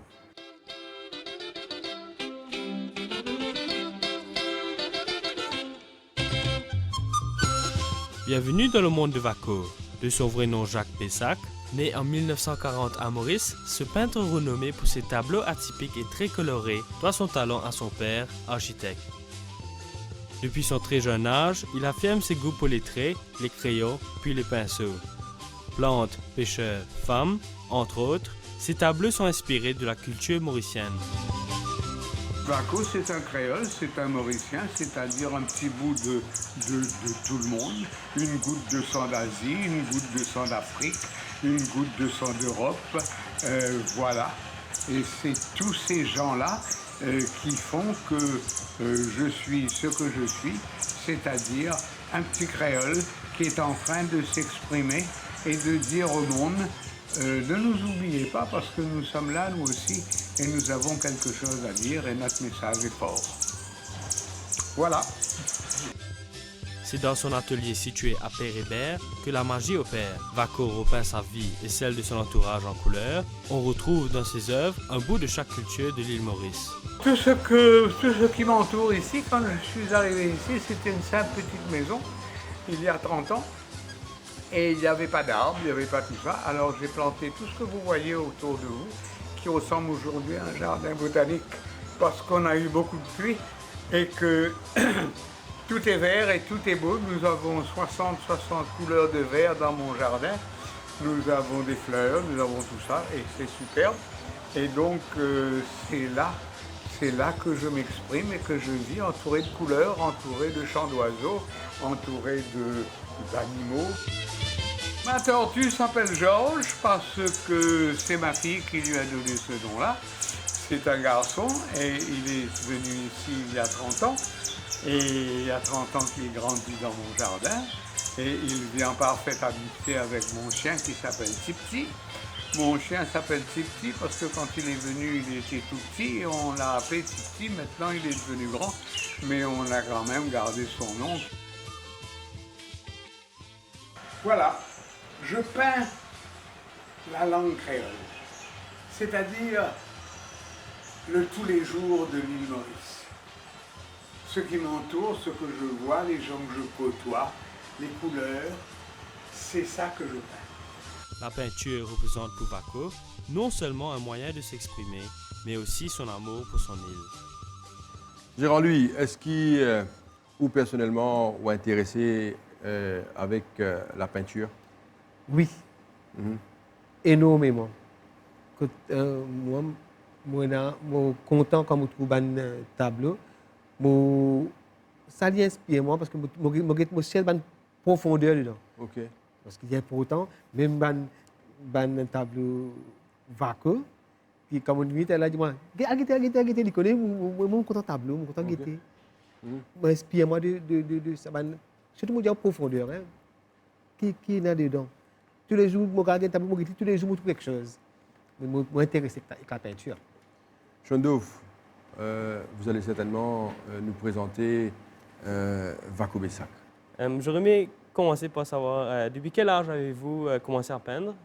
Bienvenue dans le monde de Vako. De son vrai nom Jacques Bessak, né en 1940 à Maurice, ce peintre renommé pour ses tableaux atypiques et très colorés doit son talent à son père, architecte. Depuis son très jeune âge, il affirme ses goûts pour les traits, les crayons, puis les pinceaux. Plantes, pêcheurs, femmes, entre autres, ses tableaux sont inspirés de la culture mauricienne. Vako, c'est un créole, c'est un mauricien, c'est-à-dire un petit bout de tout le monde. Une goutte de sang d'Asie, une goutte de sang d'Afrique, une goutte de sang d'Europe, voilà. Et c'est tous ces gens-là qui font que je suis ce que je suis, c'est-à-dire un petit créole qui est en train de s'exprimer et de dire au monde ne nous oubliez pas parce que nous sommes là, nous aussi, et nous avons quelque chose à dire et notre message est fort. Voilà. C'est dans son atelier situé à Père-Hébert que la magie opère. Vako repeint sa vie et celle de son entourage en couleurs. On retrouve dans ses œuvres un bout de chaque culture de l'île Maurice. Tout ce qui m'entoure ici, quand je suis arrivé ici, c'était une simple petite maison, il y a 30 ans. Et il n'y avait pas d'arbres, il n'y avait pas tout ça. Alors j'ai planté tout ce que vous voyez autour de vous, qui ressemble aujourd'hui à un jardin botanique, parce qu'on a eu beaucoup de pluie et que tout est vert et tout est beau. Nous avons 60 couleurs de vert dans mon jardin. Nous avons des fleurs, nous avons tout ça et c'est superbe. Et donc c'est là que je m'exprime et que je vis entouré de couleurs, entouré de chants d'oiseaux, entouré d'animaux. Ma tortue s'appelle Georges parce que c'est ma fille qui lui a donné ce nom-là. C'est un garçon et il est venu ici il y a 30 ans. Et il y a 30 ans qu'il grandit dans mon jardin. Et il vit en parfaite amitié avec mon chien qui s'appelle Tipti. Mon chien s'appelle Tipti parce que quand il est venu, il était tout petit et on l'a appelé Tipti. Maintenant, il est devenu grand, mais on a quand même gardé son nom. Voilà, je peins la langue créole, c'est-à-dire le tous les jours de l'île Maurice. Ce qui m'entoure, ce que je vois, les gens que je côtoie, les couleurs, c'est ça que je peins. La peinture représente pour Vako non seulement un moyen de s'exprimer, mais aussi son amour pour son île. Gérard, lui, est-ce qu'il, ou personnellement, ou intéressé avec la peinture? Oui, énormément. Moi, je suis content quand je trouve un tableau. Ça l'inspire moi parce que je suis une profondeur dedans. Ok. Parce qu'il y a pourtant, même un tableau Vako, puis comme on dit, elle a dit, moi, regardez, il connaît, moi, je suis content tableau, je suis content guetter. M'inspire moi de ça. Surtout, je dis en profondeur. Hein. Qui est là-dedans? Tous les jours, je regarde un tableau, tous les jours, je trouve quelque chose. Je suis intéressé avec la peinture. Sean Dove, vous allez certainement nous présenter Vako Bessak. J'aurais aimé commencer par savoir, depuis quel âge avez-vous commencé à peindre?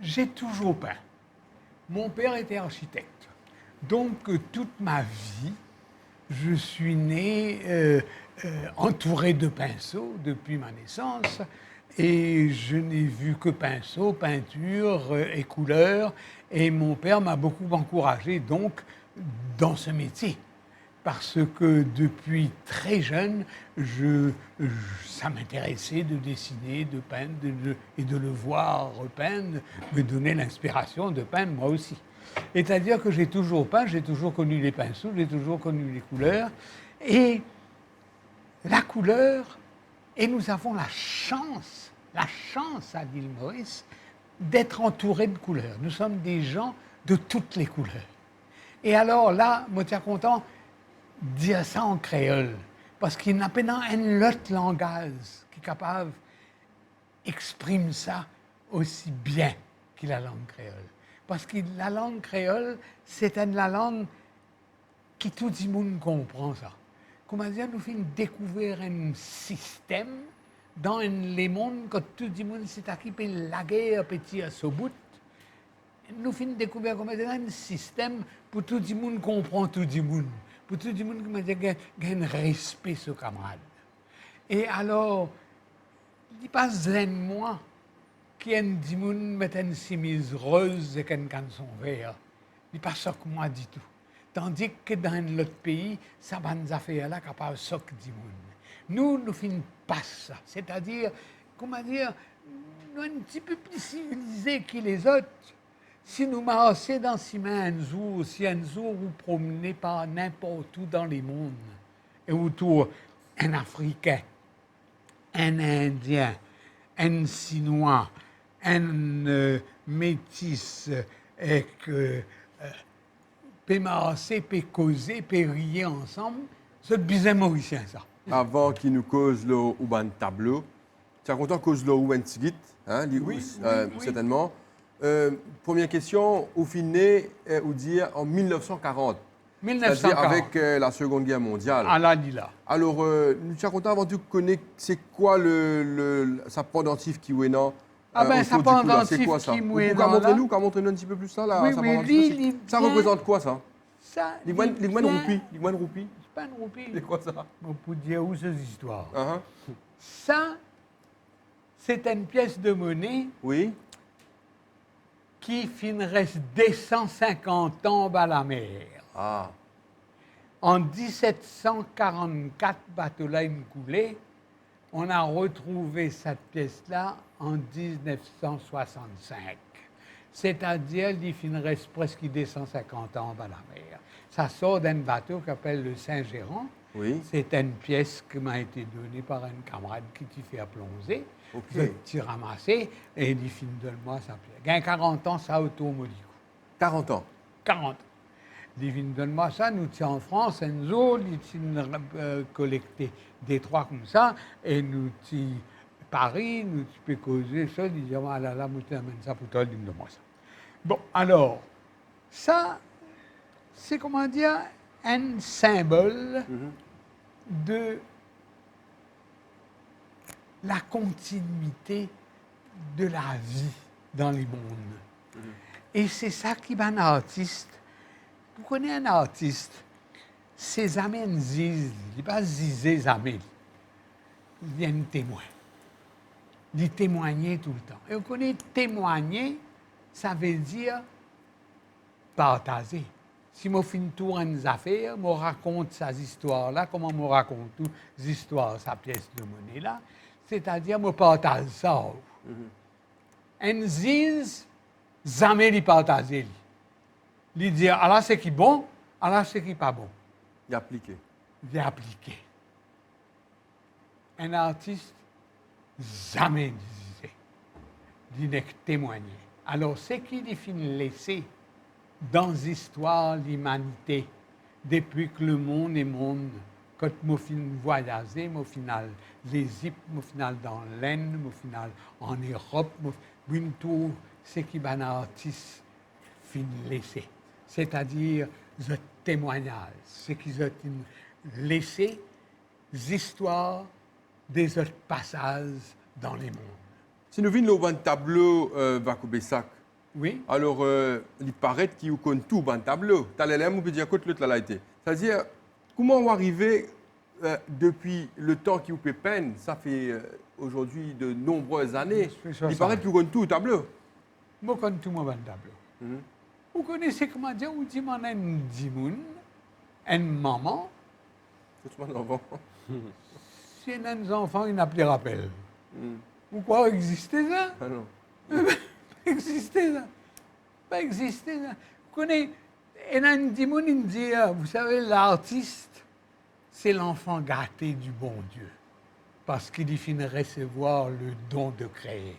J'ai toujours peint. Mon père était architecte. Donc, toute ma vie, je suis né entouré de pinceaux depuis ma naissance. Et je n'ai vu que pinceaux, peinture et couleurs. Et mon père m'a beaucoup encouragé donc dans ce métier. parce que depuis très jeune, ça m'intéressait de dessiner, de peindre, et de le voir repeindre me donnait l'inspiration de peindre moi aussi. C'est-à-dire que j'ai toujours peint, j'ai toujours connu les pinceaux, j'ai toujours connu les couleurs. Et la couleur, et nous avons la chance à l'île Maurice, d'être entourés de couleurs. Nous sommes des gens de toutes les couleurs. Et alors là, moi, je suis content de dire ça en créole, parce qu'il n'y a pas un autre langage qui est capable d'exprimer ça aussi bien que la langue créole. Parce que la langue créole, c'est la langue qui tout le monde comprend ça. Comment dire, nous faisons découvrir un système dans les mondes que tout le monde s'est occupé de la guerre petit à ce bout. Nous faisons découvrir comment dire, un système pour tout le monde comprendre tout le monde. Pour tout le monde comment dire, gagne respect ce camarade. Et alors, il n'y a pas de moi qui a du monde met une chemise rose et un canson vert. Il n'y a pas ça que moi du tout. Tandis que dans l'autre pays, ça va nous affaires là capable de soc du monde. Nous faisons pas ça. C'est-à-dire, comment dire, nous un petit peu plus civilisés que les autres. Si nous marchions dans ces mains si un jour vous promenez par n'importe où dans les mondes, et autour un Africain, un Indien, un Chinois, un métis, et que peut marcher, peut causer, peut rire ensemble, c'est bizarre mauricien ça. Avant qu'il nous cause le ou ban tableau, tu es content cause le ou un tigit, hein, oui, certainement. Première question, où finit ou dire en 1940. 1940. C'est-à-dire avec la Seconde Guerre mondiale. Ah là, dit là. Alors, nous sommes contents avant tout connaître c'est quoi sa pendentif qui est non. Ah ben, sa pendentif c'est quoi ça? qui est non. Montrez-nous un petit peu plus ça là. Oui, ça, mais ça représente quoi ça? Ça. Les moines roupies. C'est pas une roupie. C'est quoi ça? Pour dire où ces histoires. Ça, c'est une pièce de monnaie. Oui. Qui reste des 150 ans à la mer. Ah. En 1744, bateau-là est coulé. On a retrouvé cette pièce-là en 1965. C'est-à-dire, il reste presque des 150 ans à la mer. Ça sort d'un bateau qui s'appelle le Saint-Gérant. Oui. C'est une pièce qui m'a été donnée par un camarade qui t'y fait plonger. Okay. Tu ramassé et il finit de moi sa pièce. Il y a 40 ans, ça automodique. 40 ans? 40 ans. Il finit de moi ça, nous sommes en France, un jour, il collecté des trois comme ça, et nous sommes Paris, nous sommes causer ça, il dit, ah là là, nous amène ça pour toi, il me moi ça. Bon, alors, ça, c'est comment dire, un symbole de la continuité de la vie dans les mondes. Et c'est ça qui va un artiste. Vous connaissez un artiste, ses amis disent, il n'est pas zizé amis, il vient témoin. Il témoigner tout le temps. Et vous connaissez témoigner, ça veut dire partager. Si je fais une tour en affaires, je raconte ces histoires-là, comment je raconte toutes les histoires, sa pièce de monnaie-là, c'est-à-dire je partage ça. Un ziz, jamais il partage. Il dit, ah là c'est qui bon, ah là c'est qui pas bon. Il appliqué. Il appliqué. Un artiste, jamais disait. Il n'est que témoigner. Alors, c'est qu'il finit laisser dans l'histoire de l'humanité, depuis que le monde est monde, quand je finis voyager, au final, l'Égypte, au final dans l'Inde, au final en Europe, tout ce qui un artiste finit laisser. C'est-à-dire le témoignage, ce qu'ils ont laissé, l'histoire des autres passages dans les mondes. Si nous venons au tableau Vaco Bessac, oui. Alors il paraît qu'il connaît tout le tableau. Tu as l'air, on peut dire que l'autre l'a été. C'est-à-dire, comment on va arriver depuis le temps qu'il peut peindre, ça fait aujourd'hui de nombreuses années, il paraît que tu connais tout le tableau. Je connais tout mon tableau. Vous connaissez comment dire, vous dites un dimoun, une maman, Tout le monde enfant. Si on a des enfants, il n'a plus de rappel. Pourquoi exister ça? Ah non. Pas exister ça. Pas exister ça. Vous connaissez, et là, il dit, vous savez, l'artiste, c'est l'enfant gâté du bon Dieu. Parce qu'il finit recevoir le don de créer.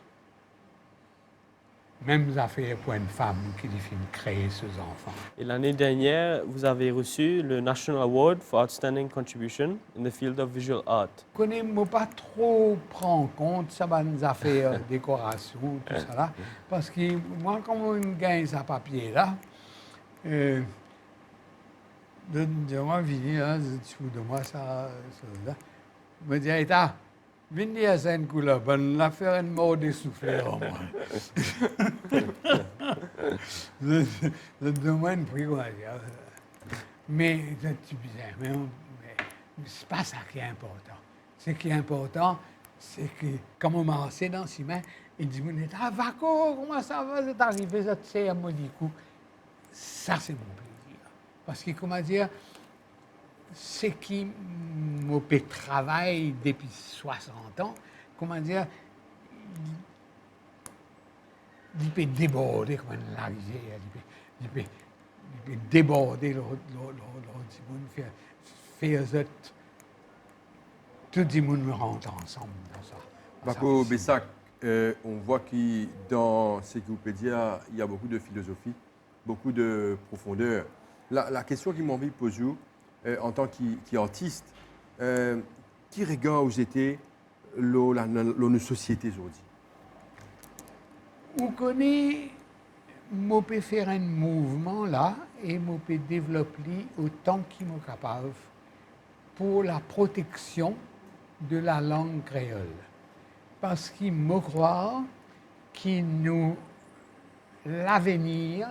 Même affaire pour une femme qui finit créer ses enfants. Et l'année dernière, vous avez reçu le National Award for Outstanding Contribution in the field of visual art. Je ne connais pas trop prendre en compte ça va nous affaires décoration, tout ça là. Parce que moi, quand on gagne ça papier là, de moi, venir, hein, de moi, ça là. Je me dis, État, viens dire ça une couleur, bonne, la faire une mort d'essoufflé en moi. Je demande prix, quoi. Mais, c'est bizarre, mais c'est pas ça qui est important. Ce qui est important, c'est que, quand on m'a lancé dans ses mains, il dit, ah, Vaco, comment ça va, c'est arrivé, ça te sait, à mon coup. Ça, c'est mon plaisir. Parce que, comment dire, c'est qui mon travail depuis 60 ans, comment dire, il peut déborder comme une rivière, il peut déborder le monde, faire tout le monde rentre ensemble dans ça. Vaco Bessac, on voit que dans Cyclopédia, il y a beaucoup de philosophie, beaucoup de profondeur. La question qui m'a envie de poser, en tant qu'artiste, qui regarde où était la société aujourd'hui? Vous connaissez, je peux faire un mouvement là et je peux développer autant qu'il est capable pour la protection de la langue créole. Parce qu'il me croit que l'avenir,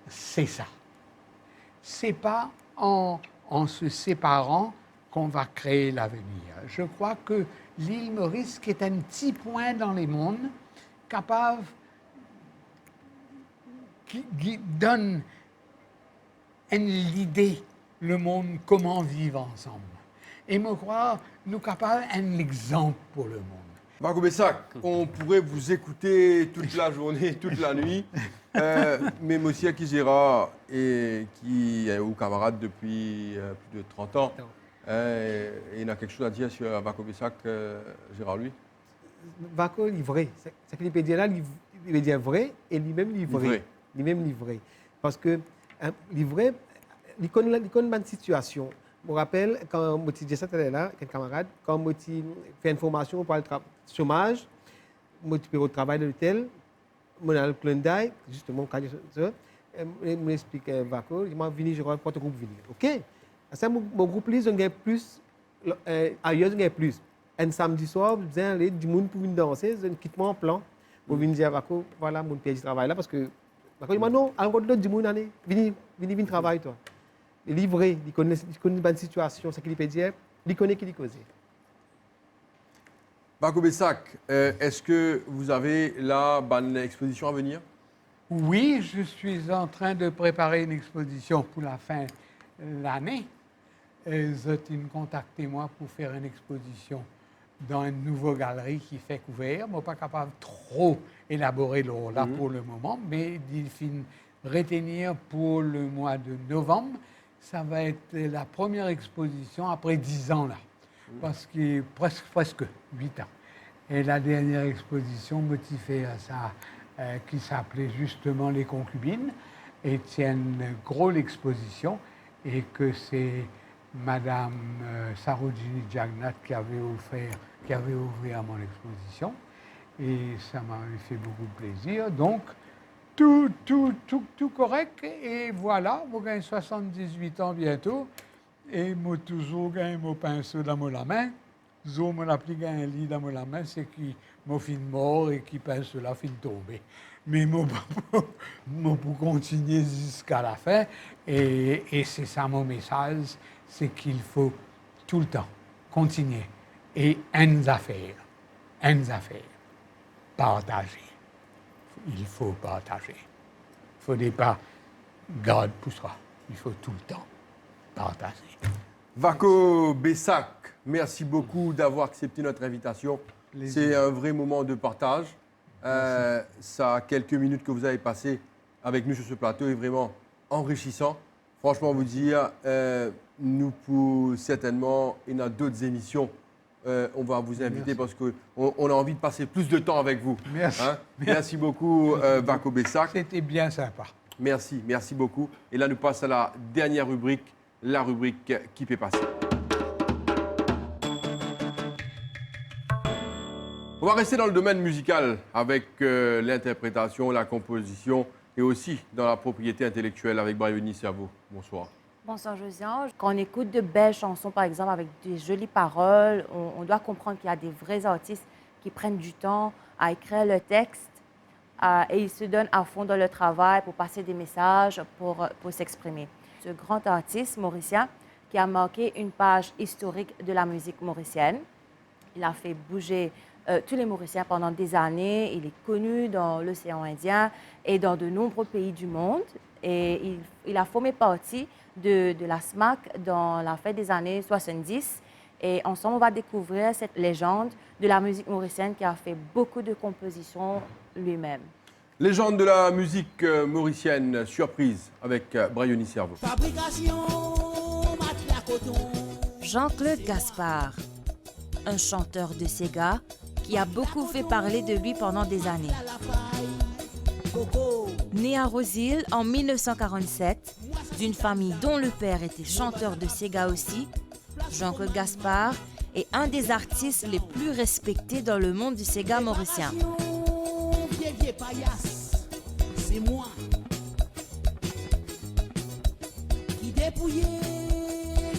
c'est ça. C'est pas en se séparant qu'on va créer l'avenir. Je crois que l'île Maurice est un petit point dans le monde capable qui donne l'idée, le monde, comment vivre ensemble. Et je crois nous capables un exemple pour le monde. Vaco Bessac, on pourrait vous écouter toute la journée, toute la nuit. Mais monsieur Akijera, qui est au camarade depuis plus de 30 ans, il a quelque chose à dire sur Vaco Bessac, Gérard, lui? Vaco livré. C'est qu'il peut dire là, il veut dire vrai et lui-même livré. Lui-même livré. Parce que livré, il connaît une situation. Je me rappelle, quand je disais ça là, avec un camarade, quand je fais une formation pour le chômage, je suis au travail de l'hôtel, je suis au clin d'œil, justement, quand je m'explique Vaco, je suis venu, je crois, pour le groupe venir. OK? Ça, mon groupe, ils ont plus, ailleurs, ils ont plus. Un samedi soir, je aller du monde pour venir danser, je quitte mon plan, pour venir dire à Vaco, voilà, mon pays de travail là, parce que Vaco dit, non, encore d'autres du monde, viens travailler, toi. Il est livré, il connaît une bonne situation, ce qu'il peut dire, il connaît qui il cause. Vaco Bessac, est-ce que vous avez là une exposition à venir? Oui, je suis en train de préparer une exposition pour la fin de l'année. Ils ont contacté moi pour faire une exposition dans une nouvelle galerie qui fait couvert. Je ne suis pas capable de trop élaborer là pour le moment, mais il finit retenir pour le mois de novembre. Ça va être la première exposition après 10 ans là, parce que presque 8 ans. Et la dernière exposition motivée à ça, qui s'appelait justement Les Concubines, et tient une grosse exposition, et que c'est Madame Sarojini Jagannath qui avait ouvert mon exposition, et ça m'a fait beaucoup de plaisir. Donc, tout correct, et voilà, je gagne 78 ans bientôt, et je toujours gagne mon pinceau dans la main. Je n'ai plus un lit dans la main, c'est qui m'a fin mort et qui pinceau là fin tomber. Mais je pour continuer jusqu'à la fin, et c'est ça mon message, c'est qu'il faut tout le temps continuer. Et une affaire, partager. Il faut partager. Il ne faut pas garder pour soi. Il faut tout le temps partager. Vaco Bessac, merci beaucoup d'avoir accepté notre invitation. C'est un vrai moment de partage. Ça, quelques minutes que vous avez passées avec nous sur ce plateau est vraiment enrichissant. Franchement, vous dire, nous, pour certainement, il y en a d'autres émissions. On va vous inviter parce qu'on a envie de passer plus de temps avec vous. Merci. Hein? Merci beaucoup, Vaco Bessac. C'était bien sympa. Merci beaucoup. Et là, nous passons à la dernière rubrique, la rubrique qui peut passer. On va rester dans le domaine musical avec l'interprétation, la composition et aussi dans la propriété intellectuelle avec Brayoni Cerveau. Bonsoir. Bonsoir Josiane. Quand on écoute de belles chansons, par exemple, avec des jolies paroles, on doit comprendre qu'il y a des vrais artistes qui prennent du temps à écrire le texte et ils se donnent à fond dans le travail pour passer des messages, pour s'exprimer. Ce grand artiste mauricien qui a marqué une page historique de la musique mauricienne. Il a fait bouger tous les Mauriciens pendant des années. Il est connu dans l'océan Indien et dans de nombreux pays du monde. Et il a formé partie de la SMAC dans la fin des années 70. Et ensemble, on va découvrir cette légende de la musique mauricienne qui a fait beaucoup de compositions lui-même. Légende de la musique mauricienne, surprise avec Brayoni Cerveau. Jean-Claude Gaspard, un chanteur de Sega qui a beaucoup fait parler de lui pendant des années. Né à Rosehill en 1947, d'une famille dont le père était chanteur de Sega aussi, Jean-Claude Gaspard est un des artistes les plus respectés dans le monde du Sega mauricien. C'est moi qui dépouillais,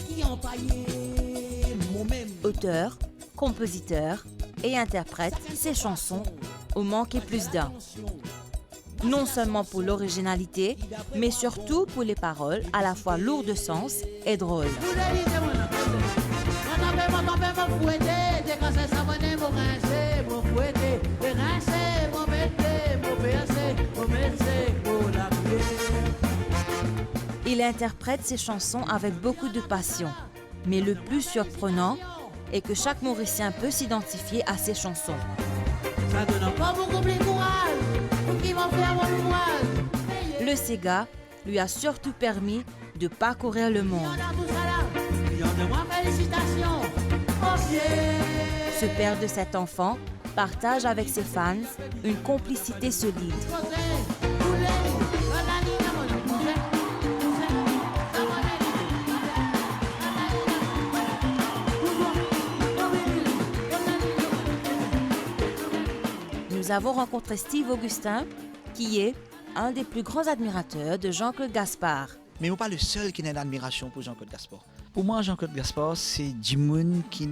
qui empaillais, moi-même. Auteur, compositeur et interprète ses chansons au manquer plus d'un. Non seulement pour l'originalité, mais surtout pour les paroles à la fois lourdes de sens et drôles. Il interprète ses chansons avec beaucoup de passion, mais le plus surprenant est que chaque Mauricien peut s'identifier à ses chansons. Le Sega lui a surtout permis de parcourir le monde. Ce père de cet enfant partage avec ses fans une complicité solide. Nous avons rencontré Steve Augustin, qui est un des plus grands admirateurs de Jean-Claude Gaspard. Mais je ne suis pas le seul qui a une admiration pour Jean-Claude Gaspard. Pour moi, Jean-Claude Gaspard, c'est du monde qui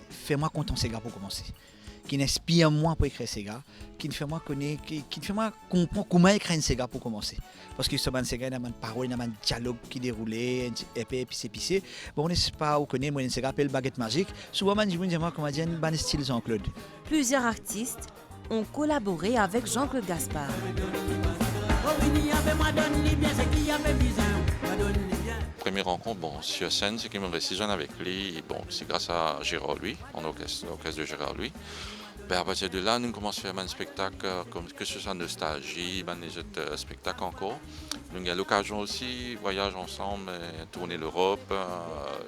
fait moi content Sega pour commencer. Qui m'inspire moi pour écrire Sega, qui me fait moi connaître, qui me fait moi comprendre comment écrire une Sega pour commencer. Parce que ce Sega, il y a une parole, il y a un dialogue qui déroulait, épicé. Bon, on ne sait pas où connaître, moi, une Sega appelle baguette magique. Souvent, je me dis, comment dire, un style Jean-Claude. Plusieurs artistes ont collaboré avec Jean-Claude Gaspard. Première rencontre, bon, sur scène, c'est qu'il me récisionne avec lui. Bon, c'est grâce à Gérard Louis, en orchestre de Gérard Louis. Ben, à partir de là, nous commençons à faire un spectacle, comme que ce soit Nostalgie, les autres spectacles encore. Nous avons l'occasion aussi, voyage ensemble, tourner l'Europe,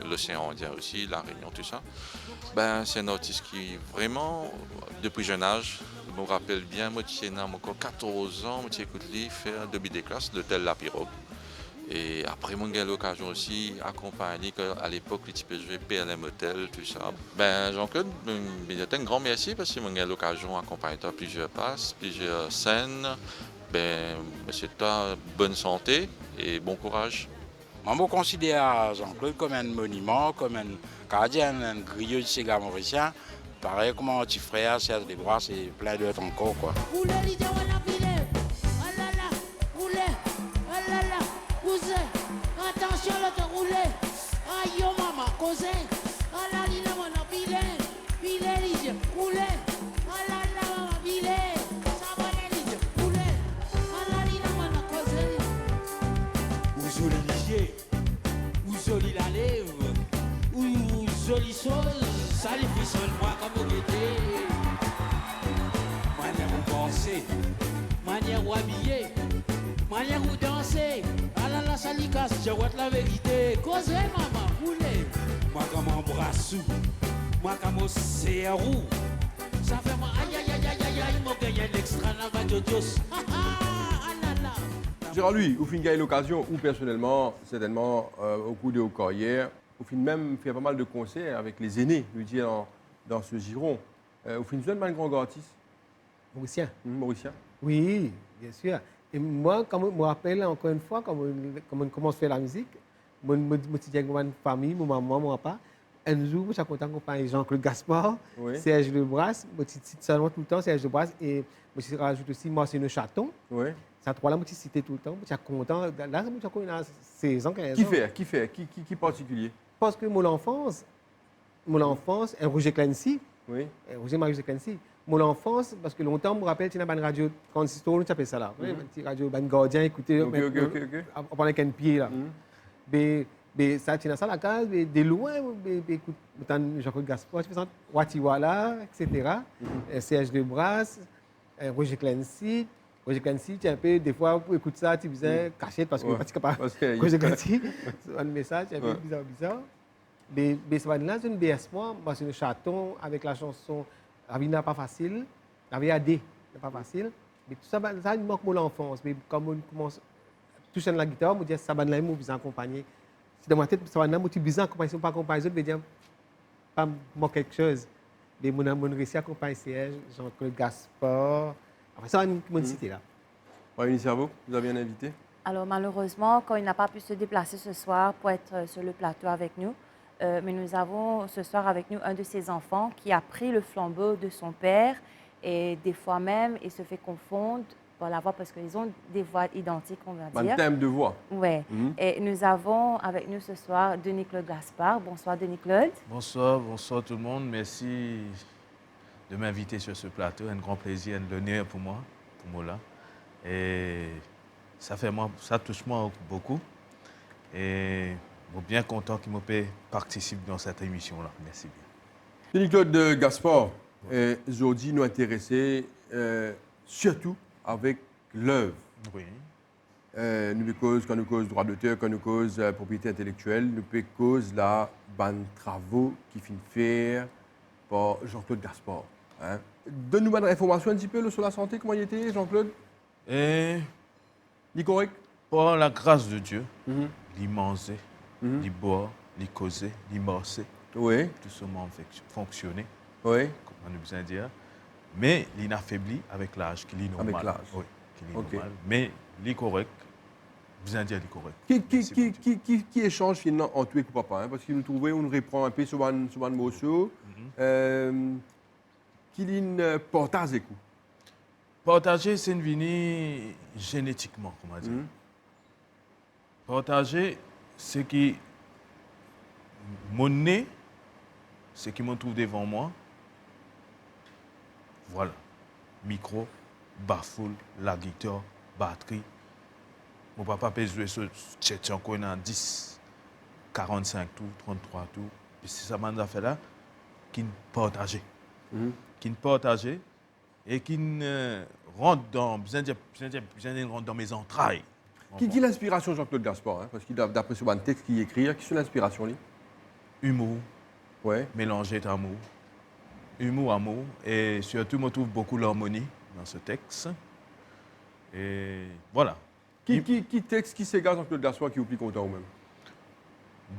l'océan Indien aussi, la Réunion, tout ça. Ben, c'est un artiste qui, vraiment, depuis jeune âge, me rappelle bien, moi, j'ai encore 14 ans, moi, j'ai écouté lui faire début des classes, l'hôtel La Pirogue. Et après, moi, j'ai l'occasion aussi d'accompagner, à l'époque, les types jouaient PLM Hotel, tout ça. Ben, Jean-Claude, il a un grand merci parce que moi, j'ai l'occasion d'accompagner à plusieurs passes, plusieurs scènes. Ben, c'est toi, bonne santé et bon courage. Moi, je considère Jean-Claude comme un monument, comme un gardien, un griot du Sega mauricien. Pareil comme mon petit frère, Serge Desbras, c'est plein d'autres encore, quoi. Attention, l'autre roulé. Aïe, maman, causé. Allah, il a mon filé. Filé, il roulé. Allah, maman, filé. Ça va, il roulé. Allah, il a mon causé. Où joli l'Igier, où joli la lèvre. jolie chose, ça les frissonne moi comme au guetté. Manière où penser, manière où habiller, manière où danser. Ah là là, ça l'y casse, je vois la vérité. Causez maman, roulez. Moi comme un brassou, moi comme un cerrou. Ça fait moi aïe aïe aïe aïe aïe aïe, moi gagne l'extra na va jojos. Ah ah, ah là là. Gérard, lui, au fin de l'occasion, ou personnellement, certainement, au cours de vos carrières, au fin même fait pas mal de concerts avec les aînés, je veux dire, dans ce giron. Au fin de un grand artiste. Mauricien. Mauricien. Oui, bien sûr. Et moi, quand je me rappelle encore une fois, quand on commence à faire la musique, je suis avec ma famille, ma maman, mon papa. Un jour, je suis content d'accompagner Jean-Claude Gaspard, Oui. Serge Lebras, je cite seulement tout le temps Serge Lebras, et je rajoute aussi Marcel Chaton. Oui. Ces trois-là, je cite tout le temps. Je suis content. Là, je suis content 16 ans, 15 ans. Qui particulier? Parce que mon enfance, un Roger Clancy. Oui. Roger Marie Clancy. Mon enfance, parce que longtemps, je me rappelle, tu as une radio transistor, on appelle ça là. Mhm. Une petite radio, un gardien, écouter, Ok. on parlait qu'un pied là. Mais ça, tu as ça à la case, de loin, écoute, Jean-Claude Gaspard, tu fais ça, Watiwala, etc. Serge Lebras, Roger Clancy. Roger Clancy, tu as un peu, des fois, pour écouter ça, tu faisais cachette parce que tu n'es pas capable. Roger Clancy, un message, un peu bizarre. Mais ça va là, c'est une BS, moi, c'est un chaton avec la chanson La vie n'est pas facile, la vie à D n'est pas facile. Mais tout ça, ça me manque mon enfance. Mais quand on commence à toucher la guitare, on me dit ça va là, je suis accompagné. Si dans ma tête, ça va là, je suis bien accompagné. Si on ne pas accompagné, je vais dire pas manque quelque chose. Mais mon réussi à accompagner Serge, Jean-Claude Gaspard. Après ça, mon cité là. Réunis Cerveau, vous avez un invité? Alors malheureusement, quand il n'a pas pu se déplacer ce soir pour être sur le plateau avec nous, mais nous avons ce soir avec nous un de ses enfants qui a pris le flambeau de son père et des fois même, il se fait confondre par la voix parce qu'ils ont des voix identiques, on va dire. Un thème de voix. Oui. Et nous avons avec nous ce soir Denis-Claude Gaspard. Bonsoir Denis-Claude. Bonsoir tout le monde. Merci de m'inviter sur ce plateau. Un grand plaisir, un honneur pour moi là. Et ça touche moi beaucoup. Et je suis bien content qu'il me participe dans cette émission-là. Merci bien. Denis-Claude Gaspard, aujourd'hui nous intéressés surtout avec l'œuvre. Oui. Nous cause quand nous cause droit d'auteur, quand nous cause propriété intellectuelle, nous cause la bonne travaux qui finit faire par Jean-Claude Gaspard. Hein? Donne-nous une information un petit peu sur la santé, comment il était, Jean-Claude? Il est correct? Par la grâce de Dieu, il mangeait, il boit, il causait, il marchait. Oui. Tout ça m'a fonctionné. Oui. Comme on a besoin de dire. Mais il affaibli avec l'âge, qu'il est normal. Avec l'âge. Oui, qu'il est normal. Mais il est correct. Besoin de dire il est correct. Qui échange finalement entre toi et papa, hein? Parce qu'il nous trouvait, on nous reprend un peu sur un morceau. Qu'il est partage et coup. Partager, c'est une vie génétiquement, comment dire. Partager, c'est qui mon nez, ce qui me trouve devant moi. Voilà. Micro, bafoule, la guitare, batterie. Mon papa peut jouer sur Tchétchan qu'on a 10, 45 tours, 33 tours. Et c'est ça m'a fait là, qui partageait. Qui partageait et qui rentre dans, rentre dans mes entrailles. Qui est l'inspiration Jean-Claude Gaspard, hein? Parce qu'il d'après ce texte qu'il écrit, qui est l'inspiration lui? Humour. Ouais. Mélanger d'amour. Humour, amour. Et surtout, je trouve beaucoup l'harmonie dans ce texte. Et voilà. Qui texte, qui s'égare Jean-Claude Gaspard qui est au plus content ou même?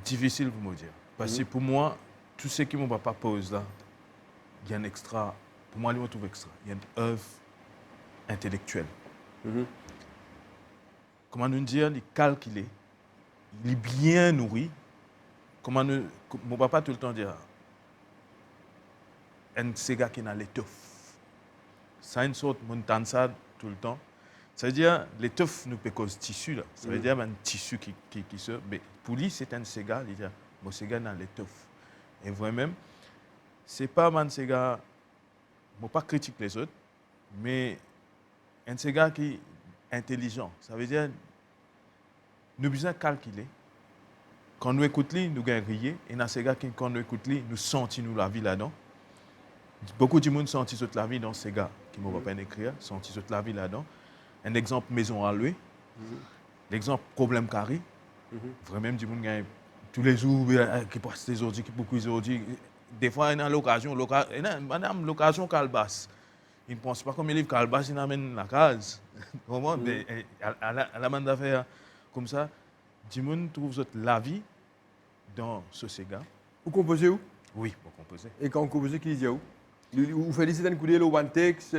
Difficile pour me dire. Parce que pour moi, tout ce que mon papa pose là, il y a un extra. Pour moi, je trouve extra. Il y a une œuvre intellectuelle. Comment nous dire, il est calculé, il est bien nourri. Mon papa tout le temps dit, un Sega qui a l'étoffe. Ça a une sorte de montagne ça tout le temps. Ça veut dire, l'étoffe nous peut cause tissu là. Ça veut dire un tissu qui se. Mais pour lui, c'est un Sega. Il dit, mon Sega a l'étoffe. Et vraiment, c'est pas un Sega. Je ne pas critique les autres, mais un Sega qui est intelligent. Ça veut dire, nous besoin calculer quand nous écoutons, nous gagnons rire. Et dans ces gars, quand nous écoutons, nous sentons la vie là-dedans. Beaucoup de monde sentent toute la vie dans ces gars qui m'ont pas écrire, sentent toute la vie là-dedans. Un exemple, maison à louer. L'exemple, problème carré. Vraiment, du monde gagne tous les jours, qui passent des ordi, qui beaucoup d'ordi. Des fois, il y a l'occasion, madame, l'occasion Calbas. Il ne pense pas comme il livre Calbas, il amène la case. À la main d'affaires comme ça, du monde trouve la vie dans ce Sega. Vous composez où? Oui, vous composez. Et quand vous composez, qui disait où? Vous faites certaines coups de one text,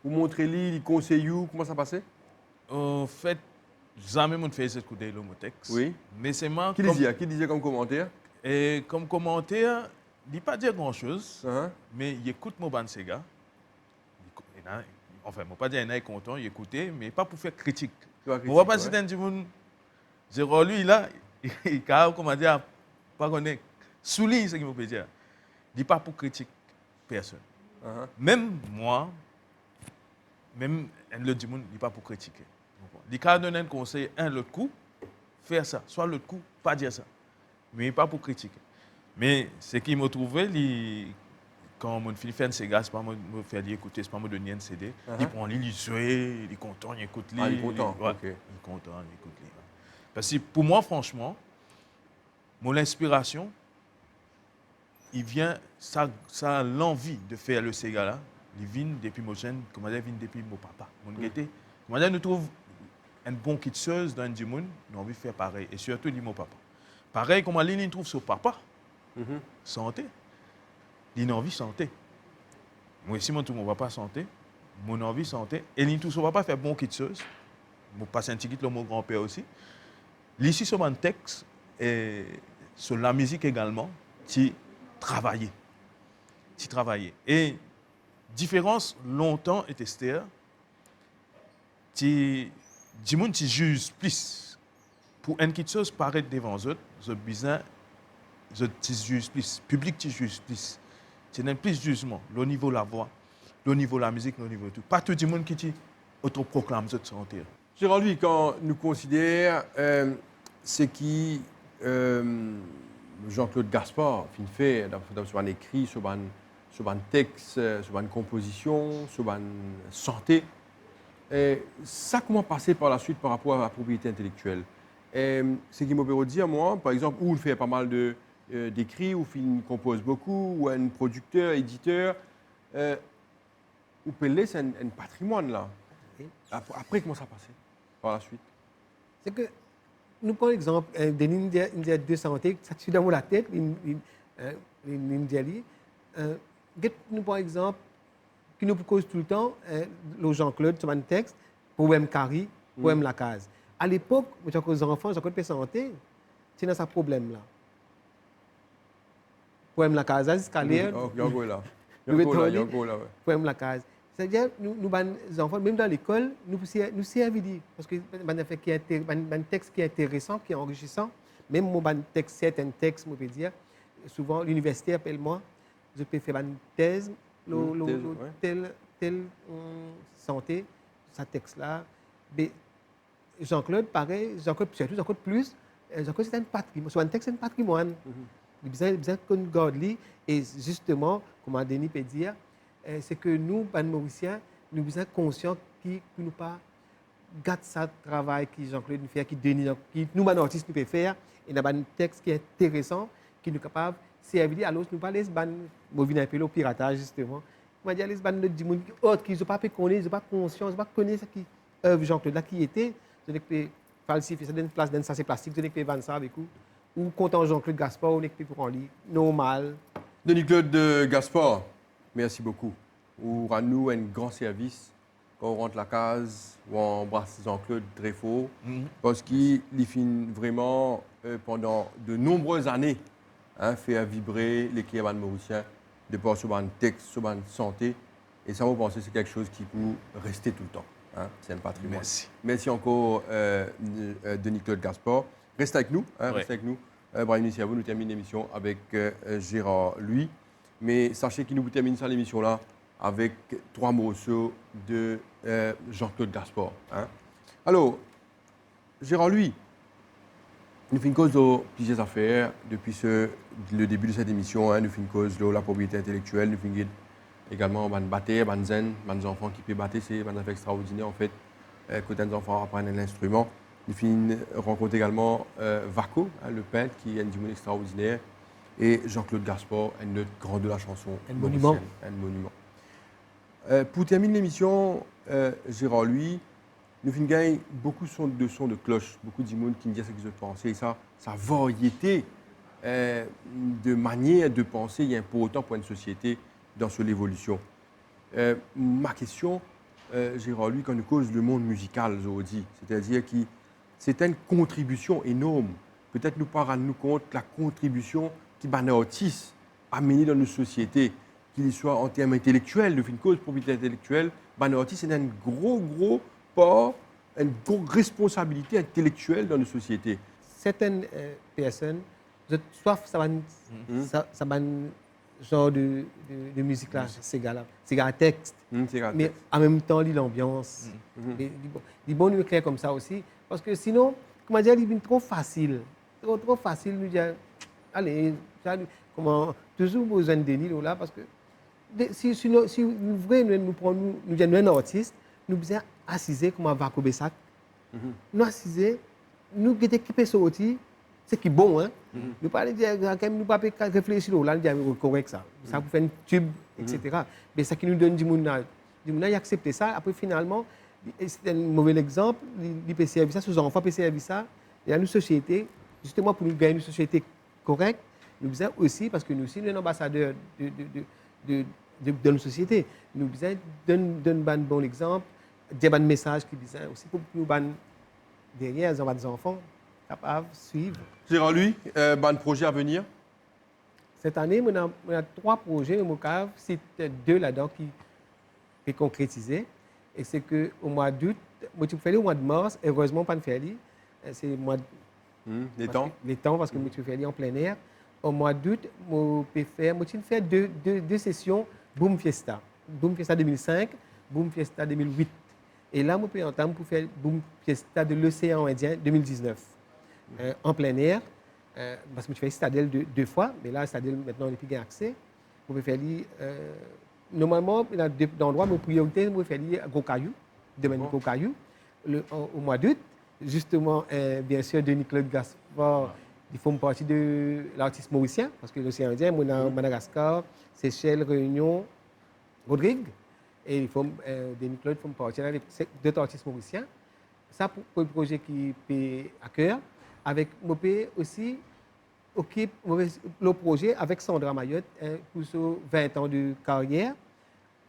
vous montrez les conseils, comment ça passait? En fait, jamais on fait cette coup de l'homme texte. Oui. Mais c'est moi. Qui disait comme commentaire? Et comme commentaire, il ne dit pas dire grand-chose, mais il écoute mon band Sega. Enfin, je ne vais pas dire qu'il est content, il écoute, mais pas pour faire critique. On ne va pas citer un petit monde. Zéro, lui, là, il a, comment dire, pas connaître. Souligne ce qu'il me peut dire. Il dit pas pour critique personne. Même moi, même le du monde, il dit pas pour critiquer. Il a donné un conseil, l'autre coup, faire ça. Soit l'autre coup, pas dire ça. Mais pas pour critiquer. Mais ce qui m'a trouvé, quand on fait un Sega, ce n'est pas moi me faire écouter, ce n'est pas moi donner un CD. Il prend il joue, il est content, il écoute. Il est content. Il est content, il écoute. Parce que pour moi, franchement, mon inspiration, il vient, ça a l'envie de faire le Sega là. Il vient depuis mon jeune, comment dire, il vient depuis mon papa. Mon guetté. Comment dire, nous trouve un bon kitseuse dans du monde, nous avons envie de faire pareil. Et surtout, il dit mon papa. Pareil, comment il trouve son papa. Santé. Il a envie de santé. Moi, si mon papa santé, mon envie santé. Et il trouve son papa faire bon kitseuse. Je passe un petit kit, mon grand-père aussi. Ici, sur mon texte, et sur la musique également, tu travaillais. Et différence longtemps et Esther, tu juges plus. Pour une petite chose paraître devant eux, je besoin, je juge plus. Public, tu juges plus. Tu n'as plus de jugement. Le niveau de la voix, le niveau de la musique, le niveau de tout. Pas tout le monde qui autoproclame cette santé. Gérard, lui, quand nous considérons ce qui Jean-Claude Gaspard fait sur un écrit, sur un texte, sur une composition, sur une santé, ça comment passer par la suite par rapport à la propriété intellectuelle? Ce qui m'a fait dire, moi, par exemple, où il fait pas mal d'écrits, où il compose beaucoup, ou un producteur, éditeur, où Pelé, c'est un patrimoine là. Après, comment ça passait par la suite? C'est que, nous prenons l'exemple d'India 200, ça tue dans la tête, l'India. Nous prenons l'exemple qui nous cause tout le temps, le Jean-Claude, sur un texte, poème Carré, poème La Case. À l'époque, quand les enfants, Jean-Claude Pessanté, c'est dans ce problème-là. Poème La Case, c'est-à-dire. Poème La Case. C'est-à-dire, nous, les enfants, même dans l'école, nous servons, parce que un texte qui est intéressant, qui est enrichissant, même mon texte, certains textes, je peux dire, souvent, l'université appelle moi, je peux faire une thèse, telle santé, ce texte-là. Mais Jean-Claude, pareil, Jean-Claude plus, Jean-Claude, c'est un patrimoine, soit un texte, c'est un patrimoine. Il y a besoin qu'on garde, et justement, comme Denis peut dire, c'est que nous, les Mauriciens, nous sommes conscients que nous ne pouvons pas garder ce travail que Jean-Claude nous fait, que nous, les artistes, nous pouvons faire. Et nous avons un texte qui est intéressant, qui nous est capable de servir. Alors, nous ne pouvons pas laisser un peu le piratage, justement. Nous avons des gens qui n'ont pas connu, ils n'ont pas conscience, ils n'ont pas connu ce qui œuvre Jean-Claude là, qui était. Je n'ai pas falsifié ça dans une place, dans ça, c'est plastique, je n'ai pas vendre ça avec vous. Ou content Jean-Claude Gaspard, on n'est pas pour en lire. Normal. Denis-Claude Gaspard, merci beaucoup. Vous rendez-nous un grand service quand on rentre la case, où on embrasse Jean-Claude très fort, parce qu'il finit vraiment, pendant de nombreuses années, faire vibrer les clients mauriciens, de par sur un texte, sur une santé. Et ça, vous pensez que c'est quelque chose qui peut rester tout le temps. C'est un patrimoine. Merci encore, Denis-Claude Gaspard. Restez avec nous. Restez avec nous. Brahim Nissiavou, nous terminons l'émission avec Gérard Lui. Mais sachez qu'il nous termine ça l'émission-là avec 3 morceaux de Jean-Claude Gaspard. Alors, Gérard Lui, Nous faisons cause de plusieurs affaires depuis le début de cette émission. Nous faisons cause de la propriété intellectuelle, nous faisons également des bâtés, des jeunes, des enfants qui peuvent battre, c'est une affaire extraordinaire en fait. Quand des enfants apprennent l'instrument. Nous faisons rencontrer également Vaco, le peintre qui est un dimanche extraordinaire, et Jean-Claude Gaspard, un autre grand de la chanson. Un monument. Un monument. Pour terminer l'émission, Gérard, lui, nous faisons gagner beaucoup de sons de cloche, beaucoup de monde qui me disent ce qu'ils pensent. Et ça, sa variété de manière de penser est important pour une société dans son évolution. Ma question, Gérard, lui, quand nous cause le monde musical aujourd'hui, c'est-à-dire que c'est une contribution énorme. Peut-être nous pas rendre compte de la contribution qui un artiste a menée dans nos sociétés, qu'il soit en termes intellectuels, de une cause propriété intellectuelle, un artiste c'est un gros part, une grosse responsabilité intellectuelle dans nos sociétés. Certaines personnes, soit ça va genre de musique là, c'est un texte, mais en même temps l'ambiance. Il bon nous écrire comme ça aussi, parce que sinon, comment dire, il est trop facile nous dire, allez, comment toujours besoin de Denis là, parce que si nous prenons un artiste, nous besoin assiser comme un Vaco Bessac, nous assiser, nous qui équipés sur outil. C'est qui est bon, hein? Nous pas dire nous pas réfléchir là, nous correct ça. Ça pour faire un tube, etc. Mais ça qui nous donne du monde y accepter ça. Après finalement, c'est un mauvais exemple. Il peut servir ça, sous enfants peut servir ça. Il y a une société, justement pour nous gagner une société correcte, nous besoin aussi parce que nous aussi nous sommes ambassadeurs de notre société. Nous besoin donner un bon exemple, dire un message qui disent aussi pour nous derrière les enfants capables de suivre. Gérard, lui, un projet à venir? Cette année, on a 3 projets au MOCAV. C'est 2 là-dedans qui sont concrétisés. Et c'est qu'au mois d'août, moi, tu fais au mois de mars, heureusement, pas de faire. C'est le mois les temps? Les temps, parce que moi, tu fais en plein air. Au mois d'août, moi, tu fais 2 sessions Boom Fiesta. Boom Fiesta 2005, Boom Fiesta 2008. Et là, moi, je peux entendre pour faire Boom Fiesta de l'océan Indien 2019. En plein air, parce que tu fais Citadelle 2 fois, mais là, Citadelle, maintenant, on n'a plus gain accès. Vous pouvez faire normalement, il y a 2 endroits, mais priorité, vous pouvez faire à Gros Caillou, domaine Gros Caillou, au mois d'août. Justement, bien sûr, Denis-Claude Gaspard, ils font partie de l'artiste mauricien, parce que l'océan Indien, on a Madagascar, Seychelles, Réunion, Rodrigue, et Denis-Claude font partie avec 2 artistes mauriciens. Ça, pour le projet qui est à cœur. Avec Mopé aussi, occupe le projet avec Sandra Mayotte pour ses 20 ans de carrière.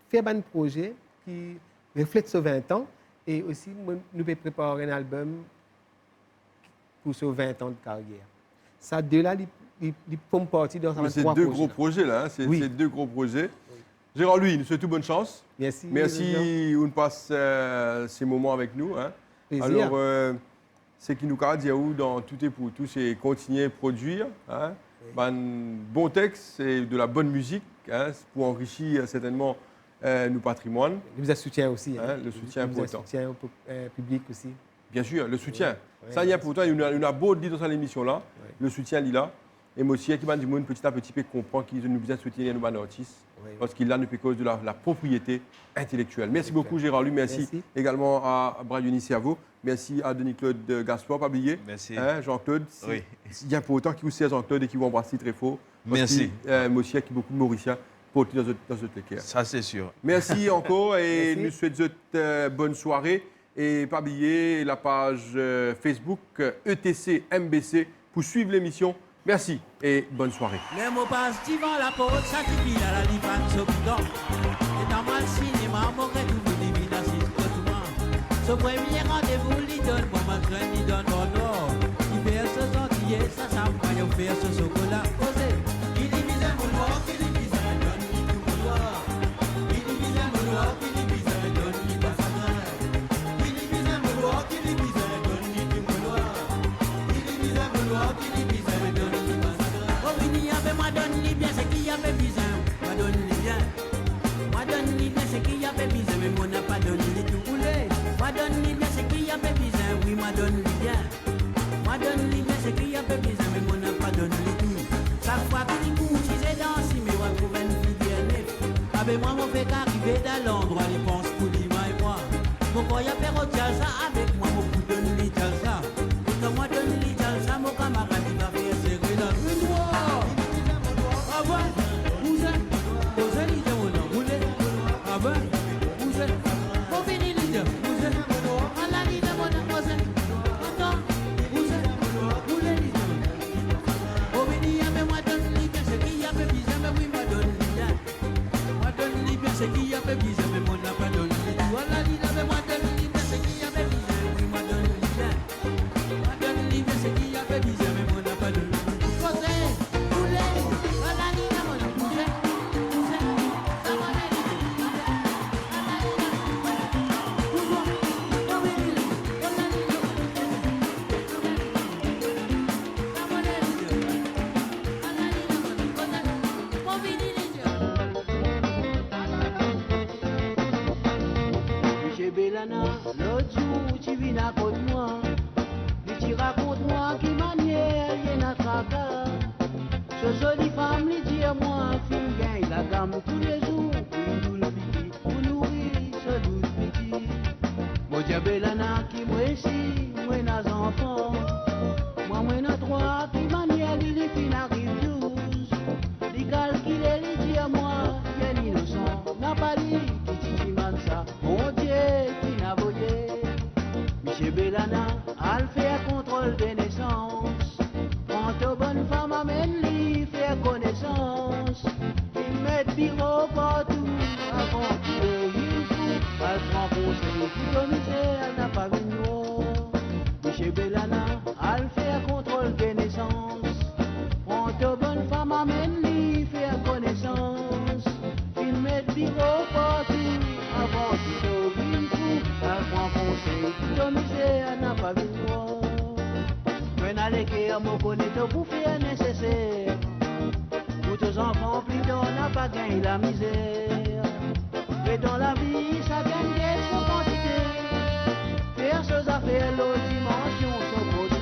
Faire un projet qui reflète ces 20 ans et aussi nous préparer un album pour ses 20 ans de carrière. Ça, deux-là, ils font partie dans ces 3 projets. C'est 2 gros projets là, c'est 2 gros projets. Gérard, lui, nous souhaitons bonne chance. Merci. Merci, on passe ces moments avec nous. Hein. Plaisir. Alors, ce qui nous dit dans Tout est pour tout, c'est continuer à produire un bon texte et de la bonne musique pour enrichir certainement nos patrimoines. Le soutien aussi. Le soutien important. Le soutien au public aussi. Bien sûr, le soutien. Ça, il y a pourtant, il y a beau dire dans cette émission-là, le soutien, il est là. Et moi aussi, qui m'a dit, petit à petit, comprend qu'ils nous besoin de soutenir nos artistes. Parce qu'il a une cause de la propriété intellectuelle. Merci beaucoup, Gérard. Merci également à Brad-Eunice et à vous. Merci à Denis-Claude Gaspard, pas oublier. Merci. Jean-Claude. Oui. Il y a pour autant qui vous sait Jean-Claude et qui vous embrasse très fort. Merci. Moi aussi, avec beaucoup de Mauriciens pour dans notre équipe. Ça, c'est sûr. Merci encore et nous souhaitons bonne soirée. Et pas oublier la page Facebook ETC MBC pour suivre l'émission. Merci et bonne soirée. Les mots passent devant la porte, ça qui vit à la livrance au bidon. Et dans mon cinéma, mon rêve, tout le monde assiste autrement. Ce premier rendez-vous, il donne, moi, ma graine, il donne mon or. Il fait ce sentier, ça, moi, il fait ce chocolat. Posé, il divise un mouloir, il divise un donne, il tout mouloir. Il divise un mouloir, il divise un donne, il passe à grain. Il divise un mouloir, il divise un donne, il tout mouloir. Il divise un mouloir, il divise un donne. Madone bien ce qu'il y avait besoin. Madone bien. Madone bien ce qu'il y avait besoin. Mais on n'a pas donné tout coulé. Madone bien ce qu'il y avait besoin. Oui, madone bien. Madone bien ce qu'il y avait arrivé dans l'endroit, les penses pour Lima et moi. Mon voyage faire au ça avec moi, mon coup de lit ça. Et quand moi donne lit ça, mon camarade il va faire serrer dans le noir. Ah ouais, vous êtes, l'idée, on a roulé. Ah ouais, vous êtes, on finit l'idée, vous êtes, on a l'idée, on a posé. Attends, vous êtes, roulé l'idée. On finit, mais moi donne l'idée, c'est qui a fait bizarre, mais oui, moi donne l'idée. Moi donne l'idée, c'est qui a fait bizarre, mais moi n'a pas donné l'idée. Voilà l'idée, mais moi donne l'idée, c'est qui a fait bizarre, oui, moi donne l'idée. Moi donne l'idée, c'est qui a fait bizarre, mais moi n'a pas donné l'idée. Posé, roulé, voilà l'idée, moi n'a posé. Posé, ça m'a donné l'idée. Monsieur Bellana, l'autre jour, tu viens à côté de moi. Tu racontes-moi qui manière y a tracas. Ce jolie femme, lui dit à moi, film gagne la gamme tous les jours. Pour nous petit, pour nourrir ce doux petit. Mon Dieu Bellana qui moi ici, moi n'a enfant. Moi n'a trois, qui manière les filles n'arrivent douze. Les calculer, lui dit à moi, bien innocent. N'a pas dit, qui man ça, mon Dieu qui n'a voyé. Monsieur Bellana, elle fait un contrôle des naissances. Quand aux bonnes femmes amène-lui faire connaissance. Ils mettent bureau partout avant qu'il fou. Elle prend conseil, tout au misère, elle n'a pas vu de noir. Monsieur Bellana, elle fait un contrôle des naissances. Quand aux bonnes femmes amène-lui faire connaissance. Ils mettent bureau partout avant qu'il fou. Elle prend conseil, tout au misère, elle n'a pas vu de noir. Maintenant les cœurs me connaissent pour faire nécessaire. Pour tes enfants, plus d'on n'a pas gagné la misère. Et dans la vie, ça gagne des sous quantité. Faire choses à faire, l'autre dimension, se contrôler.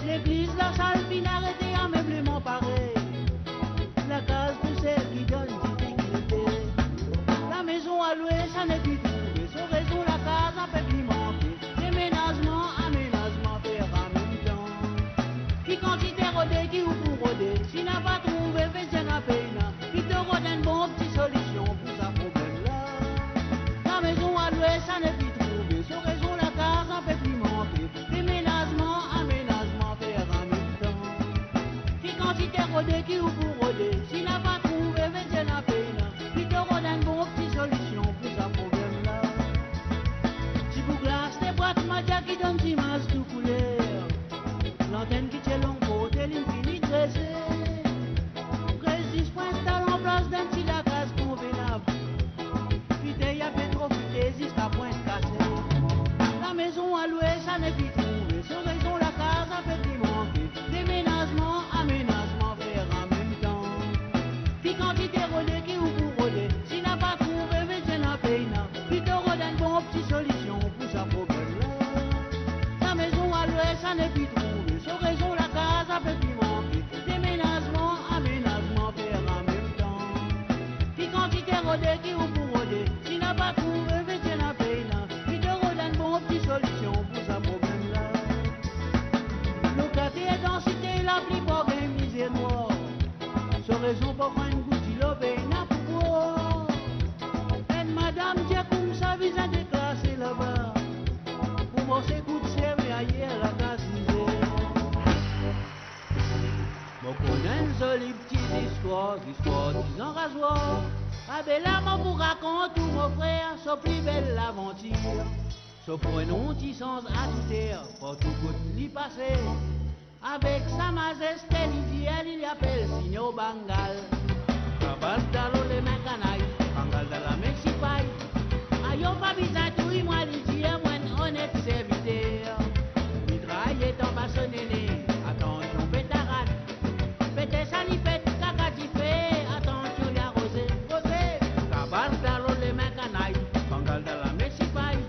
L'église, la salle, fin arrêtée, ameublement pareil. La case de celle qui donne dignité. La maison à louer, ça n'est plus trouvé. Sur raison, la case a fait plus manquer. Déménagement, aménagement, faire en même temps. Qui quantité rodé, qui ou pour roder. Si n'a pas trouvé, fait bien à peine. Qui te rodé une bonne petite solution pour sa problème-là. La maison à louer, ça n'est plus trouvé. Sur raison, la case a fait plus manquer. Déménagement, aménagement, faire en même temps. Qui quantité rodé, qui ou pour roder. Si n'a pas trouvé, fait bien à peine. Qui te rodé une bonne petite solution pour sa problème-là. Si vous glace, les boîtes madia qui donnent d'image tout couleur. L'antenne qui tient long côté, l'infini dressé. Résiste point installe en place d'un petit lacage convenable. Fidé, y a fait trop fidé, juste à point cassé. La maison à louer, ça n'est plus trouvé. Sur raison, la case a fait plus manquer. Déménagement, aménagement, faire en même temps. Puis quantité rodé, qui ou pour roder. Si n'a pas trouvé, mais c'est la peine. Puis te rodé une bonne petite solution pour sa problème-là. La maison à louer, ça n'est plus trouvé. Sur raison, la case a fait plus manquer. Déménagement, aménagement, faire en même temps. Puis quantité rodé, qui ou pour roder. Si n'a pas trouvé, mais c'est la peine. Puis te rodé une bonne petite solution pour sa problème-là. Locataire densité, la plupart des misères noires. Sur raison pour prendre une goutte, il a bien à pouvoir. Et madame, tiens comme ça, vise à déclasser là-bas. Pour voir ses coups de serre, ailleurs la casse misère. Moi, connais une jolie petite histoire, histoire disant rasoir. Ah ben là, moi vous raconte tout mon frère, sa plus belle aventure. So prenons petit sens à tout terre, pour tout bout d'y passer. Avec sa majesté, il y appelle Signo Bangal. Cabal dalo les mains canailles, Bangal de la Mexicaille. Ayo pas bizarre, tout y moi, l'idée, moi, honnête serviteur. Mitraille est en bas sonné, attention, pétarade. Pété salipette, caca fait, attention, y'a rosé, rosé. Cabal dalo les mains canailles, Bangal de la Mexicaille.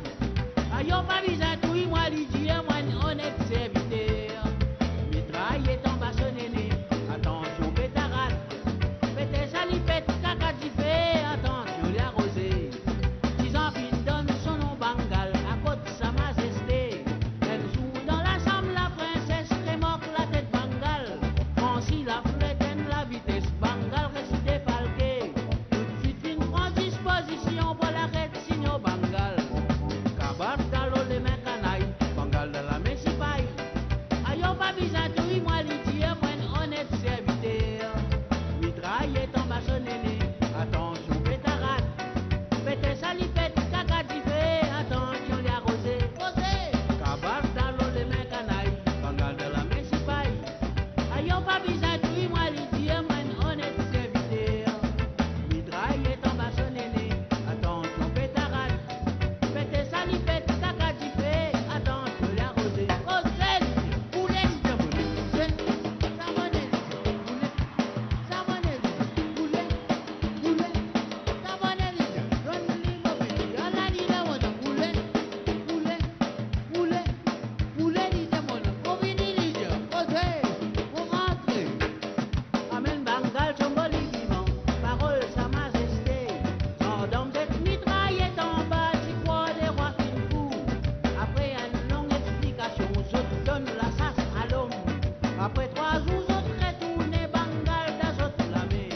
Ayo pas bizarre, tout y moi, l'idée, moi, honnête serviteur. Mitraille est en bas sonné, attention, pétarade. Pété salipette, caca fait, attention, y'a rosé. Donne son nom Bangal à côté de sa majesté. Elle joue dans la chambre la princesse, remorque la tête Bangal. Franchit la fenêtre, la vitesse Bangal reste défalqué. Tout de suite une grande disposition pour l'arrêt Signo Bangal. Cabal dalo les mains canailles, Bangal de la Mexicaille. Ayo pas bizarre, tout moi l'idée, moi honnête serviteur. Mitraille est en bas sonné, attention pétarade. Pété salipette. Attention, les arrosés, cabas dans les mains canailles, Bangal de la Mexicaille. Ayo pas bizarre, tu moi l'idée, moi honnête serviteur. Mitraille est en bas sonné, attention, pétarade. Pété salipette, caca fait, attention, les arrosés. Poulet, poulet, savonnet, savonnet, poulet, poulet, savonnet, après 3 jours, autres retournés, Bangal d'azot la mer.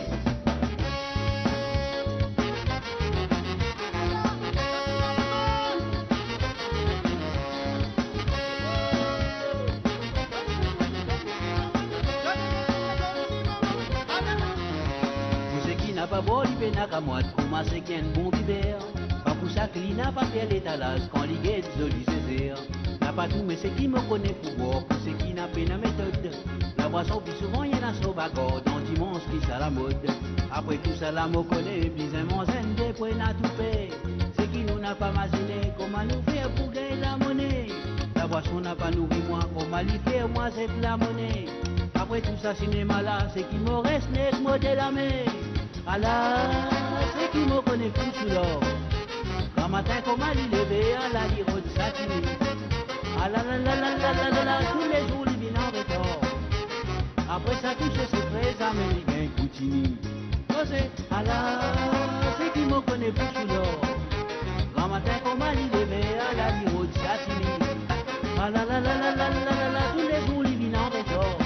Pour ce qui n'a pas beau, il peine à moi de commencer qu'il y a un bon hiver. Pas pour ça qu'il n'a pas fait l'étalage quand il est joli Césaire. N'a pas tout, mais c'est qui me connaît pour boire, pour ce qui n'a pas la méthode. La boisson, plus souvent, il y en a sur bagarre, dans dimanche qui ça la mode. Après tout ça, la me connaît, puis un mon zen, des points à tout fait. C'est qui nous n'a pas imaginé, comment nous faire pour gagner la monnaie. La boisson n'a pas nourri moi, comment lui faire moi, c'est la monnaie. Après tout ça, cinéma là, c'est qui me reste, n'est que de la mer. Allah, c'est qui me connaît plus sous l'or. Quand matin, comment il levé, à la lire de satine. Ah la la la la la la la la, tous les jours il vient en retard. Après ça tout ce secret américain Coutini. Ah là, c'est qui me connaît plus sous l'or. Grand matin comment il levé à la lire de satine. Ah la la la la la la la la, tous les jours il vient en retard.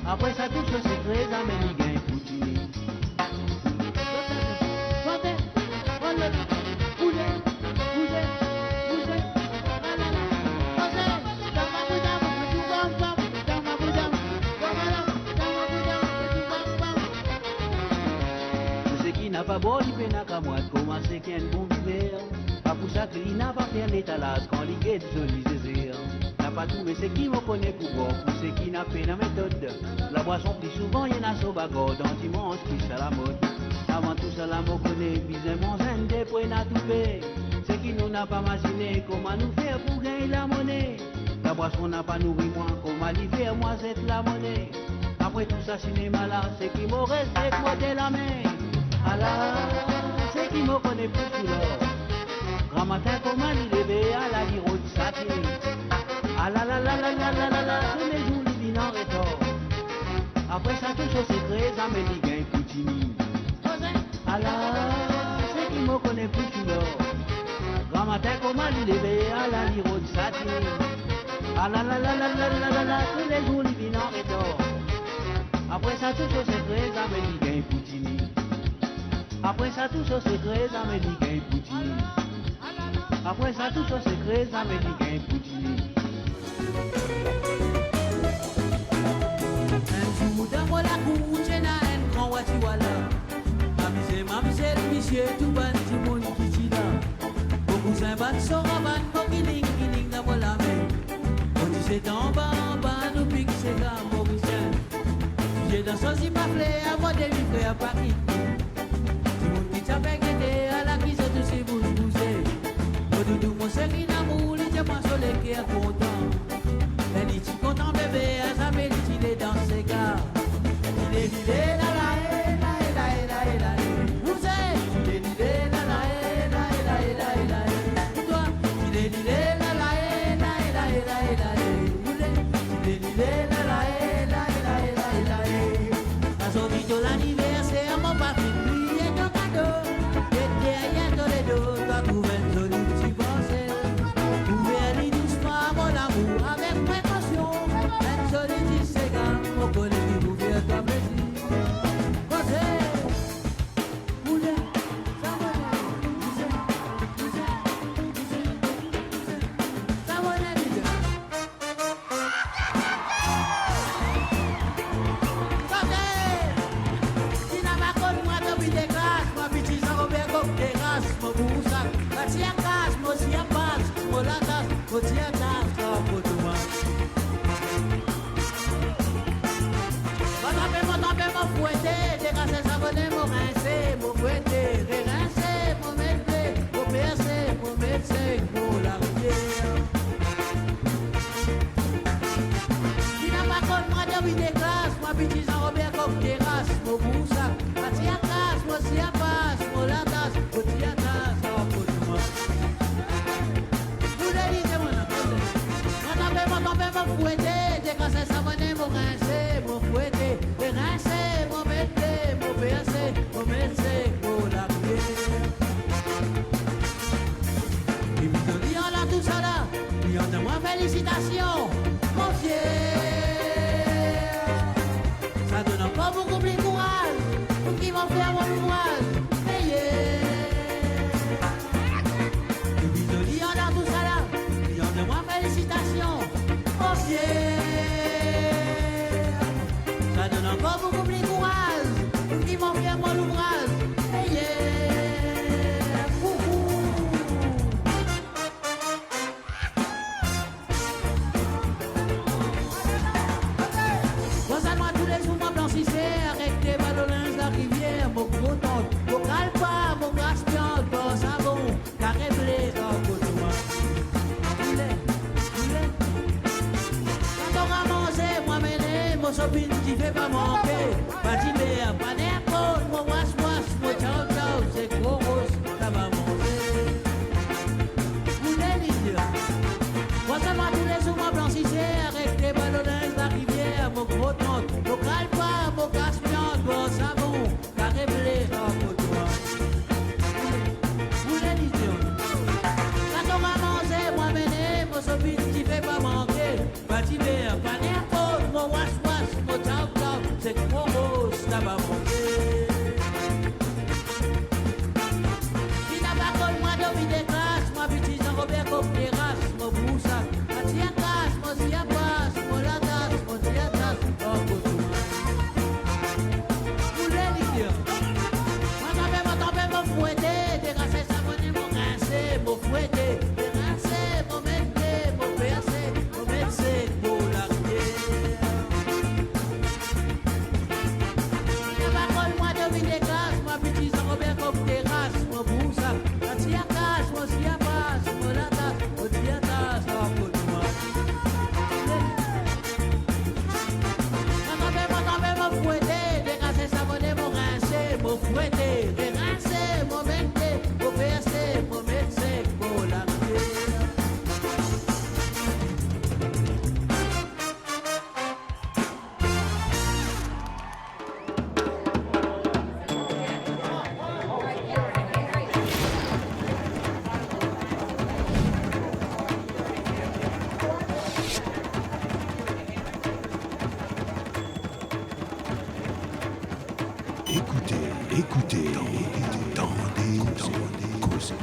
Après ça tout ce secret américain Coutini. N'a pas beau, il peine à moi de commencer qu'il y a un bon hiver. Pas pour ça qu'il n'a pas fait l'étalage quand il guette joli Césaire. N'a pas tout, mais c'est qui me connaît pour boire, pour ce qui n'a fait la méthode. La boisson plus souvent, il y en a sur bagarre, dans dimanche qui ça la mode. Avant tout ça, la me connaît, puis un mon zen, des points à tout fait. C'est qui nous n'a pas imaginé, comment nous faire pour gagner la monnaie. La boisson n'a pas nourri moi, comment lui faire moi, c'est la monnaie. Après tout ça, cinéma là, c'est qui me reste, c'est que moi de la main. Allah, c'est qui me connaît plus sous l'or. Grand matin, comment il levé à la lire de satine. Ah la la la la la la la la, tous les jours il vient en retard. Après ça, tout ce secret américain Coutini. Allah, c'est qui me connaît plus sous l'or. Grand matin, comment il levé à la lire de satine. Ah la la la la la la la la, tous les jours il vient en retard. Après ça, tout ce secret américain Coutini. Après ça, tout ce secret américain Poutine. Après ça, tout ce secret américain Poutine. Un jour dans la cour, j'ai un grand watiwala. Mamise, monsieur, tout ban, tout monde qui t'y là. Beaucoup d'un ban, sort à ban, dans son zip à flé, à moi de vivre à Paris. Si mon petit avec été à la cuisine de ses bouches poussées. Au doudou, mon série d'amour, il dit moi sur les qui est content. Elle dit content bébé, à sa belle, il est dans ses gars. Il est là là, vous savez, il est là là, toi, il est là là, il est là là, à son vidéo l'anniversaire, mon papi, lui est un cadeau, et derrière tous les deux, toi, trouver une jolie petite pensée, ouvert-lui doucement, mon amour, avec précaution, une jolie petite cigare, mon collègue, ouvert toi plaisir. Félicitations, mon fier. Ça donne encore beaucoup plus courage pour qui vont faire mon ouvrage. Et puis je dis en a tout ça là, il y en a moins félicitations, mon fier. Ça donne encore beaucoup plus courage pour qui vont faire mon ouvrage. Avec des ballons de la rivière, mon gros tante, mon calpa, mon gaspion, ton savon, carré blé, ton coton. Quand on va manger, moi mener, mon sopine qui fait pas manquer. Pas d'hiver, pas n'importe, mon wash-wash, mon chow-chow, c'est gros rose, ça va manger. Vous voulez dire, moi ça va tous les jours, moi blanchissais, avec des ballons de la rivière, mon gros tante, mon calpa, mon gaspion, bon savon, carré blé, en côtois. Vous voulez dire, quand on va manger, moi mener, mon sopine qui fait pas manquer. Pas d'hiver, pas n'importe, mon wash-wash, mon chow-chow, c'est trop rose, ça va manger. Si n'a pas connu moi de des classes, moi petit Jean-Robert comme terrasse, mon boussac, ma tia casse, mon tia passe, mon latasse, mon tia tasse, en côtois. Mon fouetté, mon rincé, mon mété, mon percé, mon médecin, mon larrière. Il n'y a pas trop moi de vie des classes, moi petit Jean-Robert comme terrasse, mon boussac, ma tia cache, mon tia passe, mon latasse, mon tia tasse, en côte-moi. Mon fouetté, dégrassé, savonné, mon rincé, mon fouetté, dégrassé, mon mété, mon percé, mon médecin, mon larrière. Écoutez, tendez, causer.